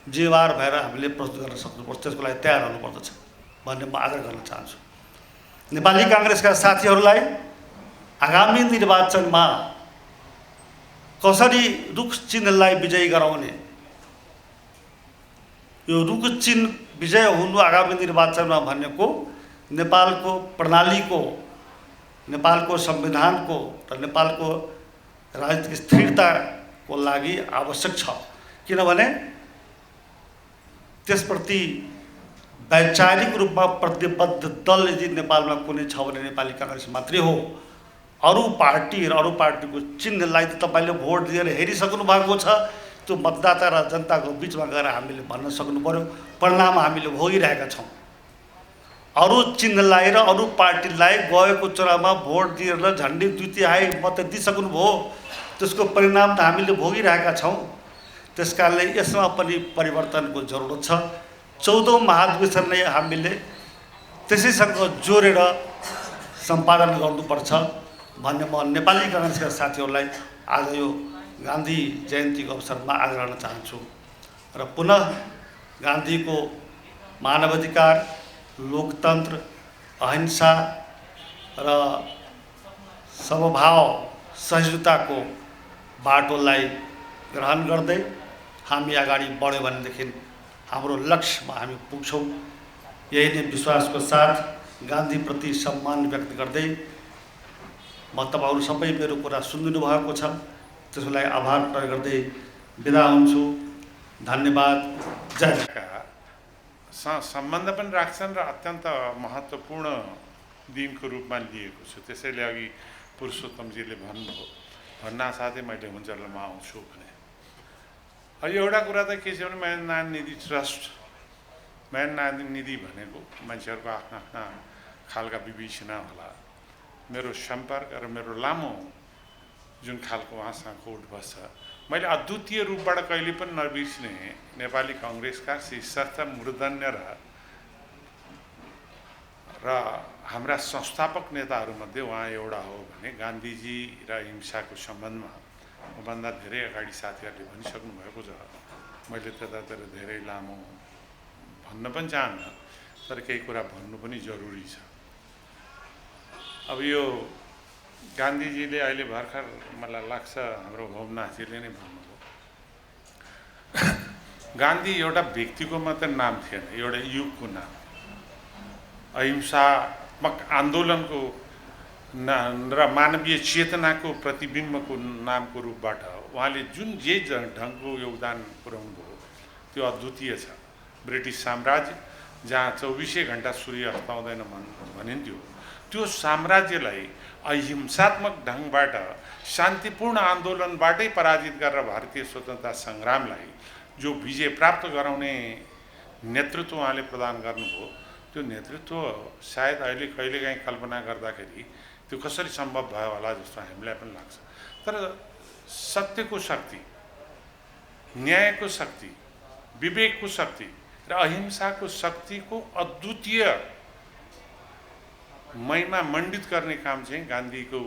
जिम्मेवार भएर हामीले प्रस्तुत गर्न सक्नुपर्छ, त्यसको लागि तयार हुनुपर्दछ भन्ने म आग्रह गर्न चाहन्छु। नेपाली काङ्ग्रेसका साथीहरूलाई आगामी निर्वाचनमा कसरी रुख चिन्हलाई विजयी गराउने, यो रुख चिन्ह विजय हुनु आगामी निर्वाचनमा भनेको नेपालको प्रणालीको, नेपालको संविधानको र नेपालको राजनीतिक स्थिरताको लागि आवश्यक छ। किनभने त्यसप्रति वैचारिक रूपमा प्रतिबद्ध दल यदि नेपालमा कुनै छ भने नेपाली काङ्ग्रेस मात्रै हो। अरू पार्टी र अरू पार्टीको चिन्हलाई त तपाईँले भोट दिएर हेरिसक्नु भएको छ। त्यो मतदाता र जनताको बिचमा गएर हामीले भन्न सक्नु पर्यो, परिणाम हामीले भोगिरहेका छौँ। अरू चिन्हलाई र अरू पार्टीलाई गएको चुनावमा भोट दिएर झन्डै 2/3 मत दिइसक्नुभयो, त्यसको परिणाम त हामीले भोगिरहेका छौँ। त्यसकारणले यसमा पनि परिवर्तनको जरुरत छ। 14औं महाधिवेशन नै हामीले त्यसैसँग जोडेर सम्पादन गर्नुपर्छ भन्ने म नेपाली काङ्ग्रेसका साथीहरूलाई आज यो गान्धी जयन्तीको अवसरमा आग्रह गर्न चाहन्छु। र पुनः गान्धीको मानवाधिकार, लोकतन्त्र, अहिंसा र समभाव सहिष्णुताको बाटोलाई ग्रहण गर्दै हामी अगाडि बढ्यौँ भनेदेखि हाम्रो लक्ष्यमा हामी पुग्छौँ। यही नै विश्वासको साथ गान्धीप्रति सम्मान व्यक्त गर्दै म तपाईँहरू सबै मेरो कुरा सुनिदिनु भएको छ, त्यसको लागि आभार प्रकट गर्दै बिदा हुन्छु। धन्यवाद। जय सम्बन्ध पनि राख्छन् र अत्यन्त महत्त्वपूर्ण दिनको रूपमा लिएको छु। त्यसैले अघि पुरुषोत्तमजीले भन्नुभयो, भन्नासाथै मैले हुन्छ ल म आउँछु भने। एउटा कुरा त के छ भने म्यान नारायण निधि ट्रस्ट, म्यान नारायण निधि भनेको मान्छेहरूको आफ्ना आफ्ना खालका विवेचना होला। मेरो सम्पर्क र मेरो लामो जुन खालको उहाँसँग उठबस छ, मैले अद्वितीय रूपबाट कहिले पनि नबिर्सिने नेपाली कङ्ग्रेसका शीर्षस्थ मूर्धन्य र हाम्रा संस्थापक नेताहरूमध्ये उहाँ एउटा हो भने गान्धीजी र अहिंसाको सम्बन्धमा मभन्दा धेरै अगाडि साथीहरूले भनिसक्नु भएको छ। मैले त्यतातिर धेरै लामो भन्न पनि चाहन्न, तर केही कुरा भन्नु पनि जरुरी छ। अब यो गान्धीजीले अहिले भर्खर मलाई लाग्छ हाम्रो भवनाथजीले नै भन्नुभयो, गान्धी एउटा व्यक्तिको मात्र नाम थिएन, एउटा युगको नाम। अहिंसात्मक आन्दोलनको र मानवीय चेतनाको प्रतिबिम्बको नामको रूपबाट उहाँले जुन जे ढङ्गको योगदान पुर्याउनु भयो त्यो अद्वितीय छ। ब्रिटिस साम्राज्य जहाँ 24 घण्टा सूर्य अस्ताउँदैन भनिन्थ्यो, त्यो साम्राज्यलाई अहिंसात्मक ढङ्गबाट शान्तिपूर्ण आन्दोलनबाटै पराजित गरेर भारतीय स्वतन्त्रता सङ्ग्रामलाई जो विजय प्राप्त गराउने नेतृत्व उहाँले प्रदान गर्नुभयो, त्यो नेतृत्व सायद अहिले कहिलेकाहीँ कल्पना गर्दाखेरि त्यो कसरी सम्भव भयो होला जस्तो हामीलाई पनि लाग्छ। तर सत्यको शक्ति, न्यायको शक्ति, विवेकको शक्ति र अहिंसाको शक्तिको अद्वितीय महिमा मण्डित गर्ने काम चाहिँ गान्धीको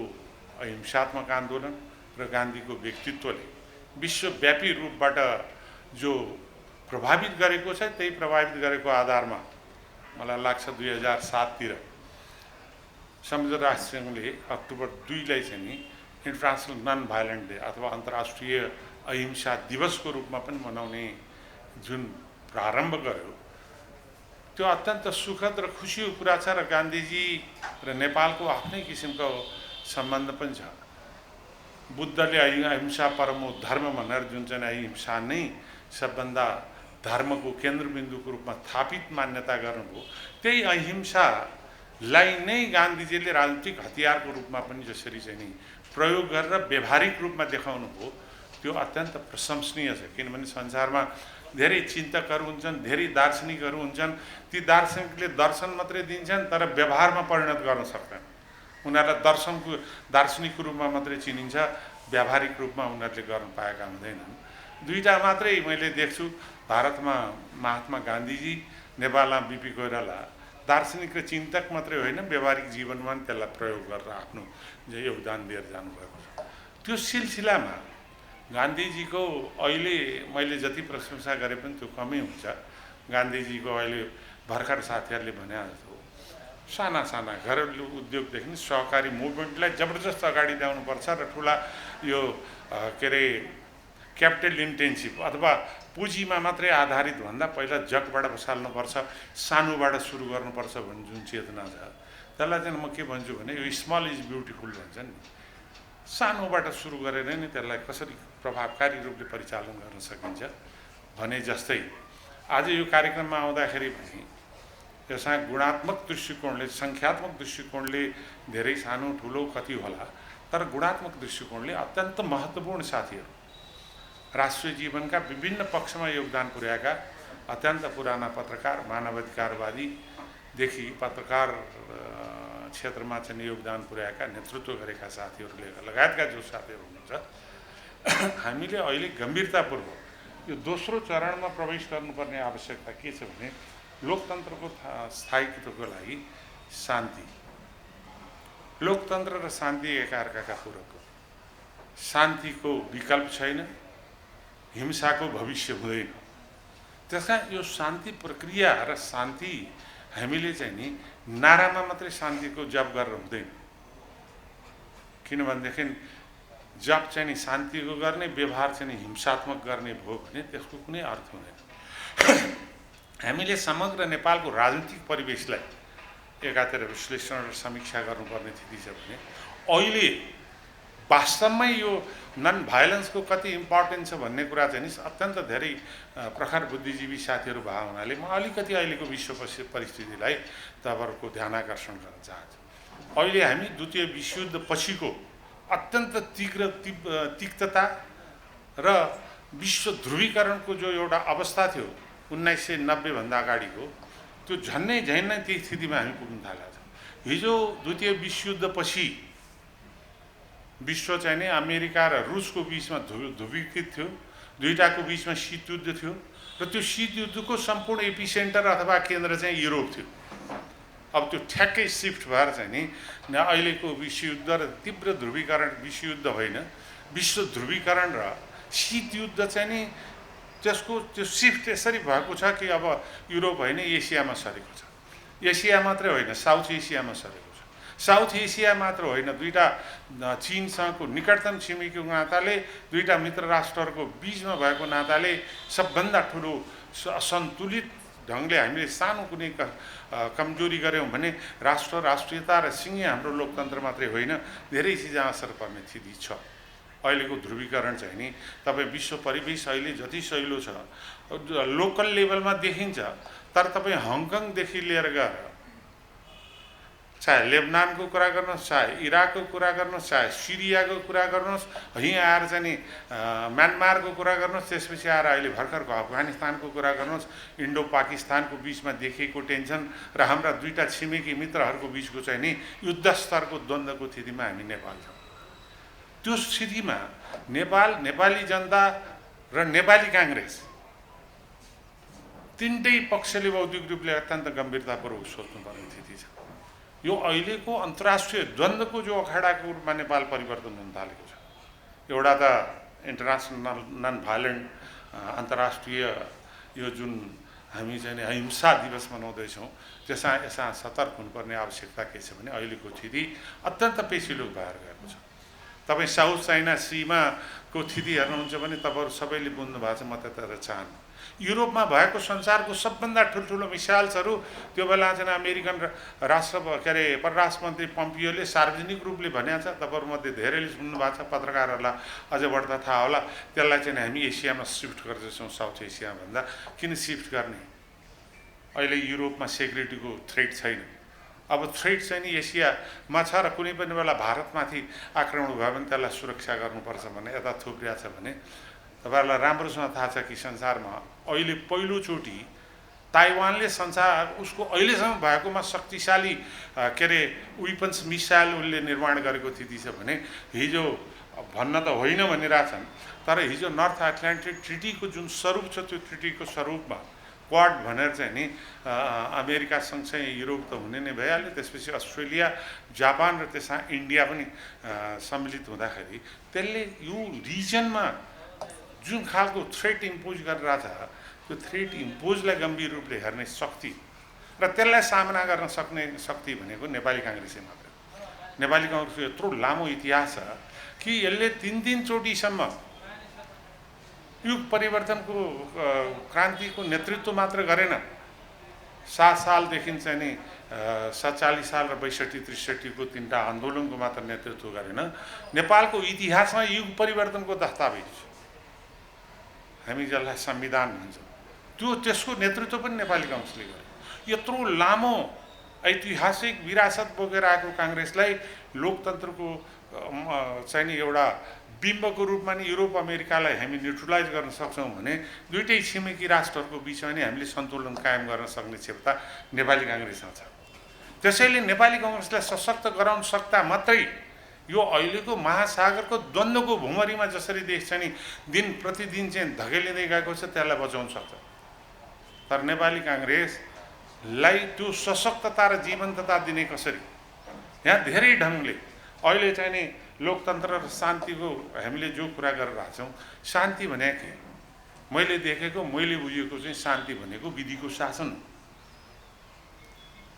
अहिंसात्मक आन्दोलन र गान्धीको व्यक्तित्वले विश्वव्यापी रूपबाट जो प्रभावित गरेको छ, त्यही प्रभावित गरेको आधारमा मलाई लाग्छ 2007 संयुक्त राष्ट्रसङ्घले अक्टोबर 2 चाहिँ नि इन्टरनेसनल नन भाइलेन्ट डे अथवा अन्तर्राष्ट्रिय अहिंसा दिवसको रूपमा पनि मनाउने जुन प्रारम्भ गर्यो, त्यो अत्यन्त सुखद र खुसीको कुरा छ। र गान्धीजी र नेपालको आफ्नै किसिमको सम्बन्ध पनि छ। बुद्धले अहिंसा परमो धर्म भनेर जुन चाहिँ अहिंसा नै सबभन्दा धर्मको केन्द्रबिन्दुको रूपमा स्थापित मान्यता गर्नुभयो, त्यही अहिंसालाई नै गान्धीजीले राजनीतिक हतियारको रूपमा पनि जसरी चाहिँ नि प्रयोग गरेर व्यावहारिक रूपमा देखाउनु भयो, त्यो अत्यन्त प्रशंसनीय छ। किनभने संसारमा धेरै चिन्तकहरू हुन्छन्, धेरै दार्शनिकहरू हुन्छन्, ती दार्शनिकले दर्शन मात्रै दिन्छन् तर व्यवहारमा परिणत गर्न सक्दैन। उनीहरूलाई दार्शनिकको रूपमा मात्रै चिनिन्छ, व्यावहारिक रूपमा उनीहरूले गर्न पाएका हुँदैनन्। दुईटा मात्रै मैले देख्छु, भारतमा महात्मा गान्धीजी, नेपालमा बिपी कोइराला। दार्शनिक र चिन्तक मात्रै होइन, व्यावहारिक जीवनमा पनि त्यसलाई प्रयोग गरेर आफ्नो योगदान दिएर जानुभएको छ। त्यो सिलसिलामा गान्धीजीको अहिले मैले जति प्रशंसा गरे पनि त्यो कमै हुन्छ। गान्धीजीको अहिले भर्खर साथीहरूले भने जस्तो साना साना घरेलु उद्योगदेखि सहकारी मुभमेन्टलाई जबरजस्त अगाडि ल्याउनुपर्छ र ठुला यो के अरे क्यापिटल इन्टेन्सिभ अथवा पुँजीमा मात्रै आधारित भन्दा पहिला जगबाट बसाल्नुपर्छ, सानोबाट सुरु गर्नुपर्छ भन्ने जुन चेतना छ, त्यसलाई चाहिँ म के भन्छु भने यो स्मल इज ब्युटिफुल भन्छ नि। सानोबाट सुरु गरेर नै त्यसलाई कसरी प्रभावकारी रूपले परिचालन गर्न सकिन्छ भने जस्तै आज यो कार्यक्रममा आउँदाखेरि पनि यसमा गुणात्मक दृष्टिकोणले, सङ्ख्यात्मक दृष्टिकोणले धेरै सानो ठुलो कति होला, तर गुणात्मक दृष्टिकोणले अत्यन्त महत्त्वपूर्ण साथीहरू, राष्ट्रिय जीवनका विभिन्न पक्षमा योगदान पुर्याएका अत्यन्त पुराना पत्रकार, मानवाधिकारवादीदेखि पत्रकार क्षेत्रमा चाहिँ योगदान पुर्याएका, नेतृत्व गरेका साथीहरूले लगायतका जो साथीहरू हुनुहुन्छ, हामीले अहिले गम्भीरतापूर्वक यो दोस्रो चरणमा प्रवेश गर्नुपर्ने आवश्यकता के छ भने लोकतन्त्रको स्थायित्वको लागि शान्ति। लोकतन्त्र र शान्ति एकअर्काका पूरक हो। शान्तिको विकल्प छैन, हिंसाको भविष्य हुँदैन। त्यसका यो शान्ति प्रक्रिया र शान्ति हामीले चाहिँ नि नारामा मात्रै शान्तिको जप गरेर हुँदैन। किनभनेदेखि जप चाहिँ नि शान्तिको गर्ने, व्यवहार चाहिँ नि हिंसात्मक गर्ने भयो भने त्यसको कुनै अर्थ हुँदैन। हामीले समग्र नेपालको राजनीतिक परिवेशलाई एकातिर विश्लेषण र समीक्षा गर्नुपर्ने स्थिति छ भने अहिले वास्तवमै यो नन भाइलेन्सको कति इम्पोर्टेन्ट छ भन्ने कुरा चाहिँ नि अत्यन्त धेरै प्रखर बुद्धिजीवी साथीहरू भएको हुनाले म अलिकति अहिलेको विश्व परिस्थितिलाई तपाईँहरूको ध्यान आकर्षण गर्न चाहन्छु। अहिले हामी द्वितीय विश्वयुद्ध पछिको अत्यन्त तिक्तता र विश्व ध्रुवीकरणको जो एउटा अवस्था थियो 1990 भन्दा अगाडिको, त्यो झन्नै त्यही स्थितिमा हामी पुग्न थालेका छौँ। हिजो द्वितीय विश्वयुद्ध पछि विश्व चाहिँ नि अमेरिका र रुसको बिचमा ध्रुवीकृत थियो, दुईटाको बिचमा शीतयुद्ध थियो र त्यो शीतयुद्धको सम्पूर्ण एपिसेन्टर अथवा केन्द्र चाहिँ युरोप थियो। अब त्यो ठ्याक्कै सिफ्ट भएर चाहिँ नि अहिलेको विश्वयुद्ध र तीव्र ध्रुवीकरण विश्वयुद्ध होइन, विश्व ध्रुवीकरण र शीतयुद्ध चाहिँ नि त्यसको त्यो सिफ्ट यसरी भएको छ कि अब युरोप होइन एसियामा सरेको छ। एसिया मात्रै होइन, साउथ एसियामा सरेको छ। साउथ एसिया मात्र होइन, दुईटा चीनसँगको निकटतम छिमेकीको नाताले, दुईटा मित्र राष्ट्रहरूको बिचमा भएको नाताले सबभन्दा ठुलो असन्तुलित ढङ्गले हामीले सानो कुनै कमजोरी गऱ्यौँ भने राष्ट्रियता र सिङ्गे हाम्रो लोकतन्त्र मात्रै होइन, धेरै चिजमा असर पर्ने स्थिति छ। अहिलेको ध्रुवीकरण चाहिँ नि तपाईँ विश्व परिवेश अहिले जति सहिलो छ लोकल लेभलमा देखिन्छ, तर तपाईँ हङकङदेखि लिएर गएर चाहे लेबनानको कुरा गर्नुहोस्, चाहे इराकको कुरा गर्नुहोस्, चाहे सिरियाको कुरा गर्नुहोस्, यहीँ आएर चाहिँ नि म्यानमारको कुरा गर्नुहोस्, त्यसपछि आएर अहिले भर्खरको अफगानिस्तानको कुरा गर्नुहोस्, इन्डो पाकिस्तानको बिचमा देखिएको टेन्सन र हाम्रा दुईटा छिमेकी मित्रहरूको बिचको चाहिँ नि युद्ध स्तरको द्वन्द्वको स्थितिमा हामी नेपाल छौँ। त्यो स्थितिमा नेपाल, नेपाली जनता र नेपाली काङ्ग्रेस तिनटै पक्षले बौद्धिक रूपले अत्यन्त गम्भीरतापूर्वक सोच्नुपर्ने स्थिति छ। यो अहिलेको अन्तर्राष्ट्रिय द्वन्द्वको जो अखाडाको रूपमा नेपाल परिवर्तन हुन थालेको छ। एउटा त इन्टरनेसनल नन भाइलेन्ट अन्तर्राष्ट्रिय यो जुन हामी चाहिँ अहिंसा दिवस मनाउँदैछौँ, यसमा सतर्क हुनुपर्ने आवश्यकता के छ भने अहिलेको स्थिति अत्यन्त पेचिलो भएर गएको छ। तपाईँ साउथ चाइना सीमाको स्थिति हेर्नुहुन्छ भने तपाईँहरू सबैले बुझ्नु भएको छ, म त्यतातिर चाहन्न। युरोपमा भएको संसारको सबभन्दा ठुल्ठुलो मिसाइल्सहरू त्यो बेला चाहिँ अमेरिकन परराष्ट्र मन्त्री पम्पियोले सार्वजनिक रूपले भनेको छ, तपाईँहरूमध्ये धेरैले सुन्नु भएको छ, पत्रकारहरूलाई अझ बढ्दा थाहा होला, त्यसलाई चाहिँ हामी एसियामा सिफ्ट गर्दैछौँ साउथ एसियाभन्दा। किन सिफ्ट गर्ने? अहिले युरोपमा सेक्युरिटीको थ्रेट छैन। अब थ्रेट चाहिँ नि एसियामा छ र कुनै पनि बेला भारतमाथि आक्रमण भयो भने त्यसलाई सुरक्षा गर्नुपर्छ भने यता थुप्रिया छ भने तपाईँहरूलाई राम्रोसँग थाहा छ कि संसारमा अहिले पहिलोचोटि ताइवानले संसार उसको अहिलेसम्म भएकोमा शक्तिशाली वेपन्स मिसाइल उसले निर्माण गरेको स्थिति छ भने हिजो भन्न त होइन भनिरहेछन्, तर हिजो नर्थ एटलान्टिक ट्रिटीको जुन स्वरूप छ त्यो ट्रिटीको स्वरूपमा क्वाड भनेर चाहिँ नि अमेरिका सँगसँगै युरोप त हुने नै भइहाल्यो, त्यसपछि अस्ट्रेलिया, जापान र त्यसमा इन्डिया पनि सम्मिलित हुँदाखेरि त्यसले यो रिजनमा जुन खालको थ्रेट इम्पोज गरिरहेछ त्यो थ्रेट इम्पोजलाई गम्भीर रूपले हेर्ने शक्ति र त्यसलाई सामना गर्न सक्ने शक्ति भनेको नेपाली काङ्ग्रेसै मात्र। नेपाली काङ्ग्रेसको यत्रो लामो इतिहास छ कि यसले तीन चोटिसम्म युग परिवर्तनको क्रान्तिको नेतृत्व मात्र गरेन, 7 सालदेखि चाहिँ नि 47 साल र 62-63 को तीनटा आन्दोलनको मात्र नेतृत्व गरेन। नेपालको इतिहासमा युग परिवर्तनको दस्तावेज हामी जसलाई संविधान भन्छौँ त्यसको नेतृत्व पनि नेपाली काङ्ग्रेसले गर्यो। यत्रो लामो ऐतिहासिक विरासत बोकेर आएको काङ्ग्रेसलाई लोकतन्त्रको चाहिँ नि एउटा बिम्बको रूपमा नि युरोप अमेरिकालाई हामी न्युट्रलाइज गर्न सक्छौँ भने दुईटै छिमेकी राष्ट्रहरूको बिचमा नि हामीले सन्तुलन कायम गर्न सक्ने क्षमता नेपाली काङ्ग्रेसमा छ। त्यसैले नेपाली काङ्ग्रेसलाई सशक्त गराउन सक्दा मात्रै यो अहिलेको महासागरको द्वन्द्वको भुमरीमा जसरी देश चाहिँ नि दिन प्रतिदिन चाहिँ धकेलिँदै गएको छ त्यसलाई बचाउन सक्छ। तर नेपाली काङ्ग्रेसलाई त्यो सशक्तता र जीवन्तता दिने कसरी? यहाँ धेरै ढङ्गले अहिले चाहिँ नि लोकतन्त्र र शान्तिको हामीले जो कुरा गरिरहेका छौँ, शान्ति भने के? मैले देखेको, मैले बुझेको चाहिँ शान्ति भनेको विधिको शासन हो।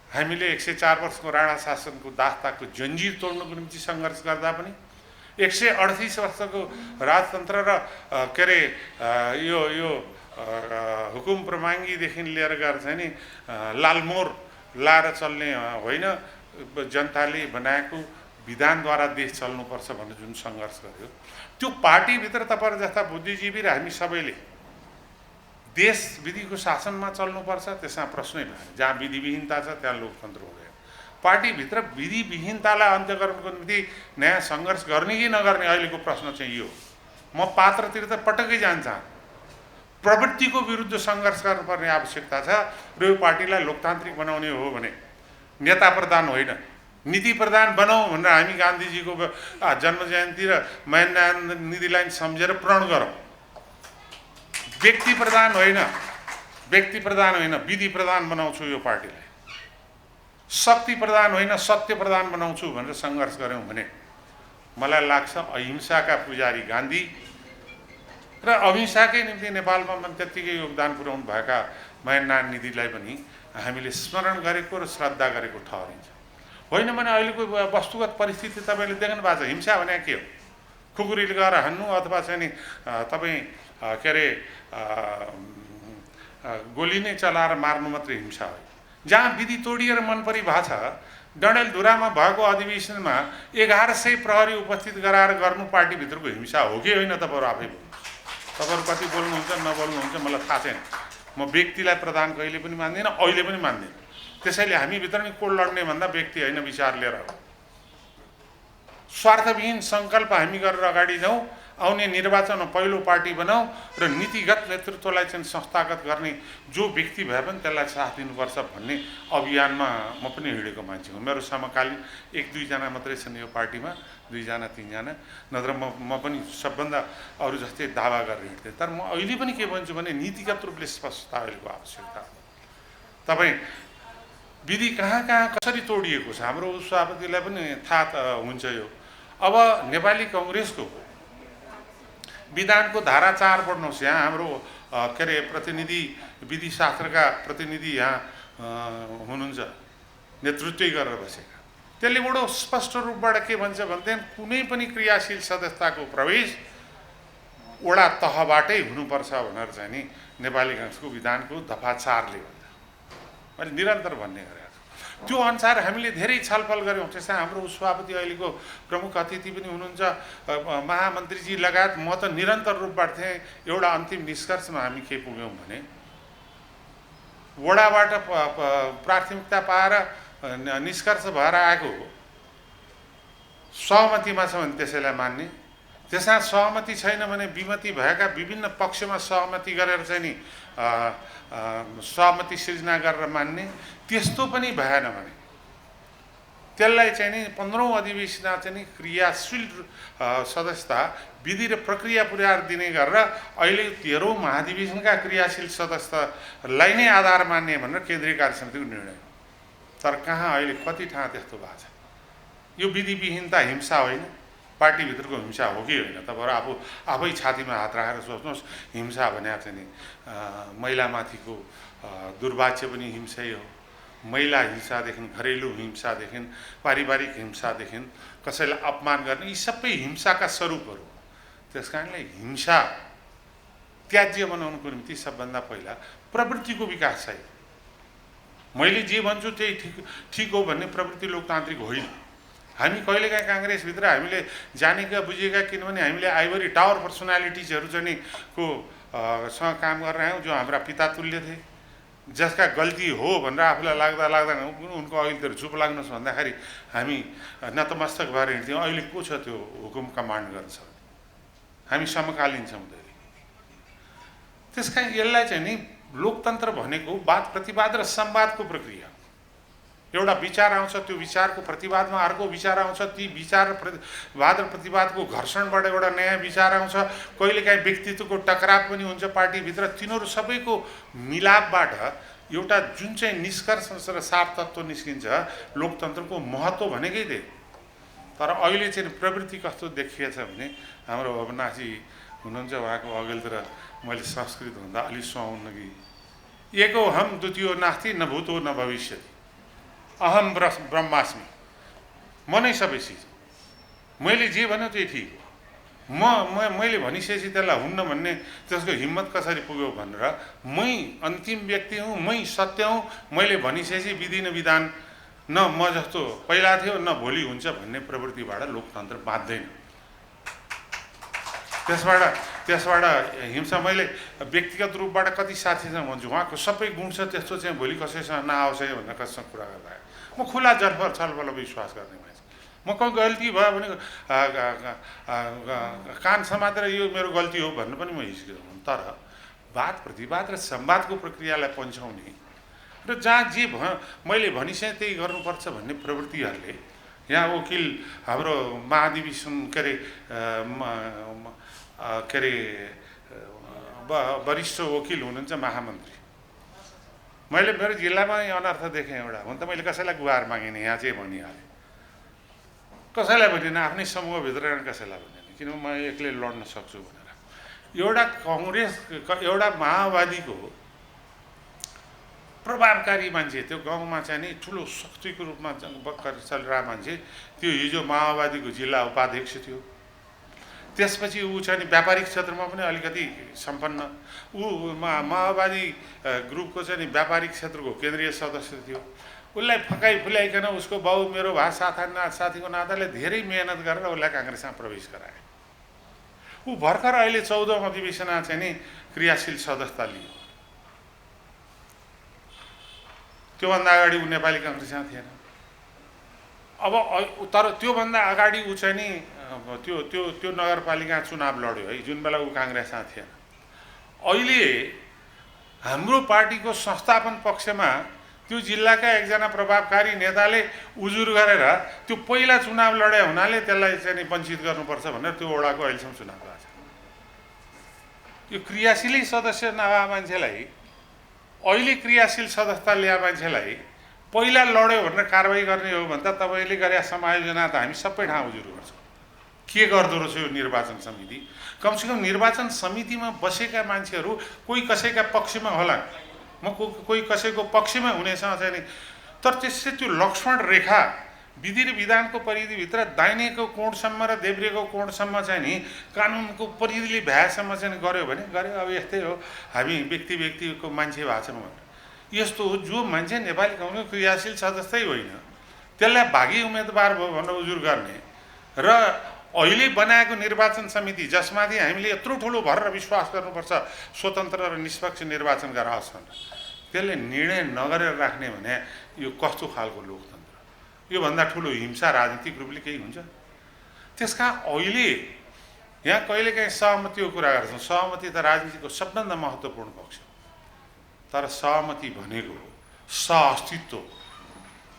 हामीले 104 वर्षको राणा शासनको दास्ताको जन्जिर तोड्नको निम्ति सङ्घर्ष गर्दा पनि 138 वर्षको राजतन्त्र र यो हुकुम प्रमाङ्गीदेखि लिएर गएर चाहिँ नि लालमोर लाएर चल्ने होइन, जनताले बनाएको विधानद्वारा देश चल्नुपर्छ भनेर जुन सङ्घर्ष गर्यो त्यो पार्टीभित्र तपाईँहरू जस्ता बुद्धिजीवी र हामी सबैले देश विधिको शासनमा चल्नुपर्छ त्यसमा प्रश्नै भएन। जहाँ विधिविहीनता छ त्यहाँ लोकतन्त्र हुँदैन। पार्टीभित्र विधिविहीनतालाई अन्त्य गर्नुको निम्ति नयाँ सङ्घर्ष गर्ने कि नगर्ने अहिलेको प्रश्न चाहिँ यो। म पात्रतिर त पटक्कै जान चाहन्छु। प्रवृत्तिको विरुद्ध सङ्घर्ष गर्नुपर्ने आवश्यकता छ र यो पार्टीलाई लोकतान्त्रिक बनाउने हो भने नेता प्रधान होइन नीति प्रधान बनाऊ भनेर हामी गान्धीजीको जन्म जयन्ती र महेन्द्र निधिलाई सम्झेर प्रण गरौँ। व्यक्ति प्रधान होइन विधि प्रधान बनाउँछु यो पार्टीलाई, शक्ति प्रधान होइन सत्य प्रधान बनाउँछु भनेर सङ्घर्ष गऱ्यौँ भने मलाई लाग्छ अहिंसाका पुजारी गान्धी र अहिंसाकै निम्ति नेपालमा त्यत्तिकै योगदान पुर्याउनु भएका महेन्द्र निधिलाई पनि हामीले स्मरण गरेको र श्रद्धा गरेको ठहरिन्छ। होइन भने अहिलेको वस्तुगत परिस्थिति तपाईँले देख्नु भएको छ। हिंसा भने के हो? खुकुरीले गएर हान्नु अथवा चाहिँ नि तपाईँ के अरे गोली नै चलाएर मार्नु मात्रै हिंसा हो। जहाँ विधि तोडिएर मनपरी भएको छ डडेलधुरामा भएको अधिवेशनमा 1100 प्रहरी उपस्थित गराएर गर्नु पार्टीभित्रको हिंसा हो कि होइन? तपाईँहरू आफै बोल्नु। तपाईँहरू कति बोल्नुहुन्छ नबोल्नुहुन्छ मलाई थाहा छैन। म व्यक्तिलाई प्रधान कहिले पनि मान्दिनँ, अहिले पनि मान्दिनँ। त्यसैले हामीभित्र नि कोड लड्ने भन्दा व्यक्ति होइन विचार लिएर हो। स्वार्थविहीन सङ्कल्प हामी गरेर अगाडि जाउँ, आउने निर्वाचनमा पहिलो पार्टी बनाऊ र नीतिगत नेतृत्वलाई चाहिँ संस्थागत गर्ने जो व्यक्ति भए पनि त्यसलाई साथ दिनुपर्छ भन्ने अभियानमा म पनि हिँडेको मान्छे हो। मेरो समकालीन 1-2 मात्रै छन् यो पार्टीमा, 2-3 नत्र म पनि सबभन्दा अरू जस्तै दावा गरेर हिँड्थेँ। तर म अहिले पनि के भन्छु भने नीतिगत रूपले स्पष्टता अहिलेको आवश्यकता हो। तपाईँ विधि कहाँ कसरी तोडिएको छ हाम्रो सभापतिलाई पनि थाहा हुन्छ यो। अब नेपाली कङ्ग्रेसको विधानको धारा 4 पढ्नुहोस्। यहाँ हाम्रो के अरे प्रतिनिधि विधिशास्त्रका प्रतिनिधि यहाँ हुनुहुन्छ नेतृत्व गरेर बसेका। त्यसले बडो स्पष्ट रूपबाट के भन्छ भनेदेखि कुनै पनि क्रियाशील सदस्यताको प्रवेश वडा तहबाटै हुनुपर्छ भनेर चाहिँ नि नेपाली काङ्ग्रेसको विधानको दफा 4ले भन्छ। मैले निरन्तर भन्ने गरेको छु। त्यो अनुसार हामीले धेरै छलफल गऱ्यौँ। त्यसमा हाम्रो सभापति अहिलेको प्रमुख अतिथि पनि हुनुहुन्छ महामन्त्रीजी लगायत। म त निरन्तर रूपबाट थिएँ। एउटा अन्तिम निष्कर्षमा हामी के पुग्यौँ भने वडाबाट प्राथमिकता पाएर निष्कर्ष भएर आएको सहमतिमा छ भने त्यसैलाई मान्ने, त्यसमा सहमति छैन भने विमति भएका विभिन्न पक्षमा सहमति गरेर चाहिँ नि सहमति सिर्जना गरेर मान्ने। त्यस्तो पनि भएन भने त्यसलाई चाहिँ नि 15औं अधिवेशनमा चाहिँ नि क्रियाशील सदस्यता विधि र प्रक्रिया पुर्याएर दिने गरेर अहिले 13औं महाधिवेशनका क्रियाशील सदस्यतालाई नै आधार मान्ने भनेर केन्द्रीय कार्य समितिको निर्णय। तर कहाँ अहिले कति ठाउँ त्यस्तो भएको छ? यो विधिविहीनता हिंसा होइन, पार्टीभित्रको हिंसा हो कि होइन? तपाईँहरू आफै छातीमा हात राखेर सोच्नुहोस्। हिंसा भने चाहिँ नि महिलामाथिको दुर्भाग्य पनि हिंसै हो। महिला हिंसादेखि घरेलु हिंसादेखि पारिवारिक हिंसादेखि कसैलाई अपमान गर्ने यी सबै हिंसाका स्वरूपहरू। त्यस कारणले हिंसा त्याज्य बनाउनुको निम्ति सबभन्दा पहिला प्रवृत्तिको विकास चाहिँ मैले जे भन्छु त्यही ठिक हो भन्ने प्रवृत्ति लोकतान्त्रिक होइन। हामी कहिलेकाहीँ काङ्ग्रेसभित्र हामीले जानेका बुझेका किनभने हामीले आइभरी टावर पर्सनालिटिजहरू चाहिँ को सँग काम गरेर आयौँ जो हाम्रा पिता तुल्य थिए, जसका गल्ती हो भनेर आफूलाई लाग्दा उनको अघितिर चुप लाग्नुहोस् भन्दाखेरि हामी नतमस्तक भएर हिँड्थ्यौँ। अहिले को छ त्यो हुकुम कमान्ड गर्छ? हामी समकालीन छौँ। त्यस कारण यसलाई चाहिँ नि लोकतन्त्र भनेको वाद प्रतिवाद र संवादको प्रक्रिया। एउटा विचार आउँछ, त्यो विचारको प्रतिवादमा अर्को विचार आउँछ, ती विचार वाद र प्रतिवादको घर्षणबाट एउटा नयाँ विचार आउँछ। कहिलेकाहीँ व्यक्तित्वको टकराव पनि हुन्छ पार्टीभित्र। तिनीहरू सबैको मिलापबाट एउटा जुन चाहिँ निष्कर्ष र सार तत्त्व निस्किन्छ लोकतन्त्रको महत्त्व भनेकै त्यही। तर अहिले चाहिँ प्रवृत्ति कस्तो देखिएछ भने हाम्रो अविनाशजी हुनुहुन्छ, उहाँको अघिल्तिर मैले संस्कृत भन्दा अलि सुहाउन कि एको हम द्वितीयो नास्ति न भूतो न भविष्यति अहम ब्रह्मास्मि। म नै सबै चिज, मैले जे भन्यो त्यही ठिक हो। मैले भनिसकेपछि त्यसलाई हुन्न भन्ने त्यसको हिम्मत कसरी पुग्यो भनेर मै अन्तिम व्यक्ति हुँ, मै सत्य हुँ, मैले भनिसकेपछि विधि न विधान न म जस्तो पहिला थियो न भोलि हुन्छ भन्ने प्रवृत्तिबाट लोकतन्त्र बाँच्दैन। त्यसबाट हिंसा मैले व्यक्तिगत रूपबाट कति साथीसँग भन्छु, उहाँको सबै गुण छ, त्यस्तो चाहिँ भोलि कसैसँग नआओस् है भनेर कसैसँग कुरा गर्दा म खुला छलफल विश्वास गर्ने मान्छे। म कहीँ गल्ती भयो भने कान समातेर यो मेरो गल्ती हो भन्नु पनि म हिचकिचाउँछु। तर वाद प्रतिवाद र संवादको प्रक्रियालाई पन्छाउने र जहाँ जे मैले भनिसकेँ त्यही गर्नुपर्छ भन्ने प्रवृत्तिहरूले यहाँ वकिल हाम्रो महाधिवेशन के अरे वरिष्ठ वकिल हुनुहुन्छ महामन्त्री, मैले मेरो जिल्लामा अनर्थ देखेँ एउटा। हुन त मैले कसैलाई गुहार मागेन, यहाँ चाहिँ भनिहालेँ, कसैलाई भनिनँ, आफ्नै समूहभित्र कसैलाई भनिनँ, किनभने म एक्लै लड्न सक्छु भनेर। एउटा कङ्ग्रेस एउटा माओवादीको प्रभावकारी मान्छे, त्यो गाउँमा चाहिँ नि ठुलो शक्तिको रूपमा भर्खर चलिरहेको मान्छे, त्यो हिजो माओवादीको जिल्ला उपाध्यक्ष थियो। त्यसपछि ऊ चाहिँ नि व्यापारिक क्षेत्रमा पनि अलिकति सम्पन्न, ऊ माओवादी ग्रुपको चाहिँ नि व्यापारिक क्षेत्रको केन्द्रीय सदस्य थियो। उसलाई फकाइ फुल्याइकन उसको बाउ मेरो साथीको नाताले धेरै मेहनत गरेर उसलाई काङ्ग्रेसमा प्रवेश गराए। ऊ भर्खर अहिले 14औं अधिवेशनमा चाहिँ नि क्रियाशील सदस्यता लियो। त्योभन्दा अगाडि ऊ नेपाली काङ्ग्रेसमा थिएन। अब तर त्योभन्दा अगाडि ऊ चाहिँ नि त्यो नगरपालिका चुनाव लड्यो है, जुन बेला ऊ काङ्ग्रेसमा थिएन। अहिले हाम्रो पार्टीको संस्थापन पक्षमा त्यो जिल्लाका एकजना प्रभावकारी नेताले उजुर गरेर त्यो पहिला चुनाव लडे हुनाले त्यसलाई चाहिँ नि वञ्चित गर्नुपर्छ भनेर त्यो वडाको अहिलेसम्म चुनाव भएको छ। यो क्रियाशीलै सदस्य नभए मान्छेलाई, अहिले क्रियाशील सदस्यता ल्याए मान्छेलाई पहिला लड्यो भनेर कारवाही गर्ने हो भने त तपाईँले गरे समायोजना त हामी सबै ठाउँ उजुर गर्छौँ। के गर्दो रहेछ यो निर्वाचन समिति? कमसेकम निर्वाचन समितिमा बसेका मान्छेहरू कोही कसैका पक्षमा होला, म कोही कसैको पक्षमा हुनेसँग चाहिँ नि, तर त्यसले त्यो लक्ष्मण रेखा विधि र विधानको परिधिभित्र दाहिनेको कोणसम्म र देब्रेको कोणसम्म चाहिँ नि कानुनको परिधिले भ्याएसम्म चाहिँ गऱ्यो भने गऱ्यो। अब यस्तै हो, हामी व्यक्तिको मान्छे भएको छौँ भनेर। यस्तो हो, जो मान्छे नेपाली काङ्ग्रेसको क्रियाशील सदस्यै होइन त्यसलाई भागी उम्मेदवार भयो भनेर उजुर गर्ने र अहिले बनाएको निर्वाचन समिति जसमाथि हामीले यत्रो ठुलो भरेर विश्वास गर्नुपर्छ स्वतन्त्र र निष्पक्ष निर्वाचन गराओस् भनेर, त्यसले निर्णय नगरेर राख्ने भने यो कस्तो खालको लोकतन्त्र? योभन्दा ठुलो हिंसा राजनीतिक रूपले केही हुन्छ? त्यसका अहिले यहाँ कहिलेकाहीँ सहमतिको कुरा गर्छौँ। सहमति त राजनीतिको सबभन्दा महत्त्वपूर्ण पक्ष, तर सहमति भनेको सहअस्तित्व,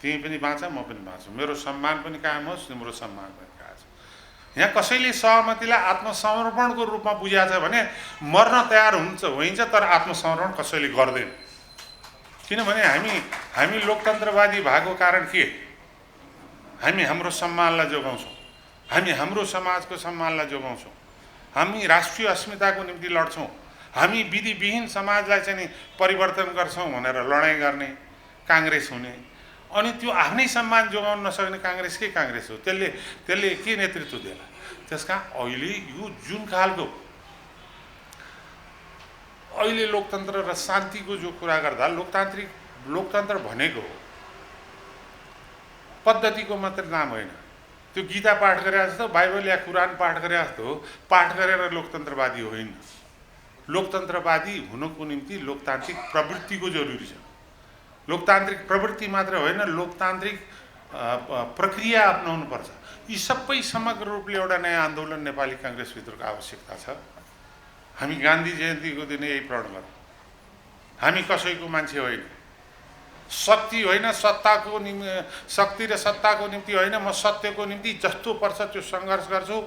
तिमी पनि बाँच म पनि बाँच्छु, मेरो सम्मान पनि कायम होस्, तिम्रो सम्मान पनि कायम होस्। यहाँ कसैले सहमतिलाई आत्मसमर्पणको रूपमा बुझाएको छ भने मर्न तयार होइन्छ, तर आत्मसमर्पण कसैले गर्दैन। किनभने हामी लोकतन्त्रवादी भएको कारण के? हामी हाम्रो सम्मानलाई जोगाउँछौँ, हामी हाम्रो समाजको सम्मानलाई जोगाउँछौँ, हामी राष्ट्रिय अस्मिताको निम्ति लड्छौँ, हामी विधिविहीन समाजलाई चाहिँ नि परिवर्तन गर्छौँ भनेर लडाइँ गर्ने काङ्ग्रेस हुने। अनि त्यो आफ्नै सम्मान जोगाउन नसक्ने काङ्ग्रेस के काङ्ग्रेस हो? त्यसले के नेतृत्व देला? त्यसका अहिले यो जुन खालको अहिले लोकतन्त्र र शान्तिको जो कुरा गर्दा लोकतन्त्र भनेको पद्धतिको मात्र नाम होइन। त्यो गीता पाठ गरे जस्तो, बाइबल या कुरान पाठ गरे जस्तो पाठ गरेर लोकतन्त्रवादी होइन। लोकतन्त्रवादी हुनको निम्ति लोकतान्त्रिक प्रवृत्तिको जरुरी छ। लोकतान्त्रिक प्रवृत्ति मात्र होइन, लोकतान्त्रिक प्रक्रिया अपनाउनुपर्छ। यी सबै समग्र रूपले एउटा नयाँ आन्दोलन नेपाली काङ्ग्रेसभित्रको आवश्यकता छ। हामी गान्धी जयन्तीको दिन यही प्रण गरौँ, हामी कसैको मान्छे होइन, शक्ति होइन शक्ति र सत्ताको निम्ति होइन, म सत्यको निम्ति जस्तो पर्छ त्यो सङ्घर्ष गर्छु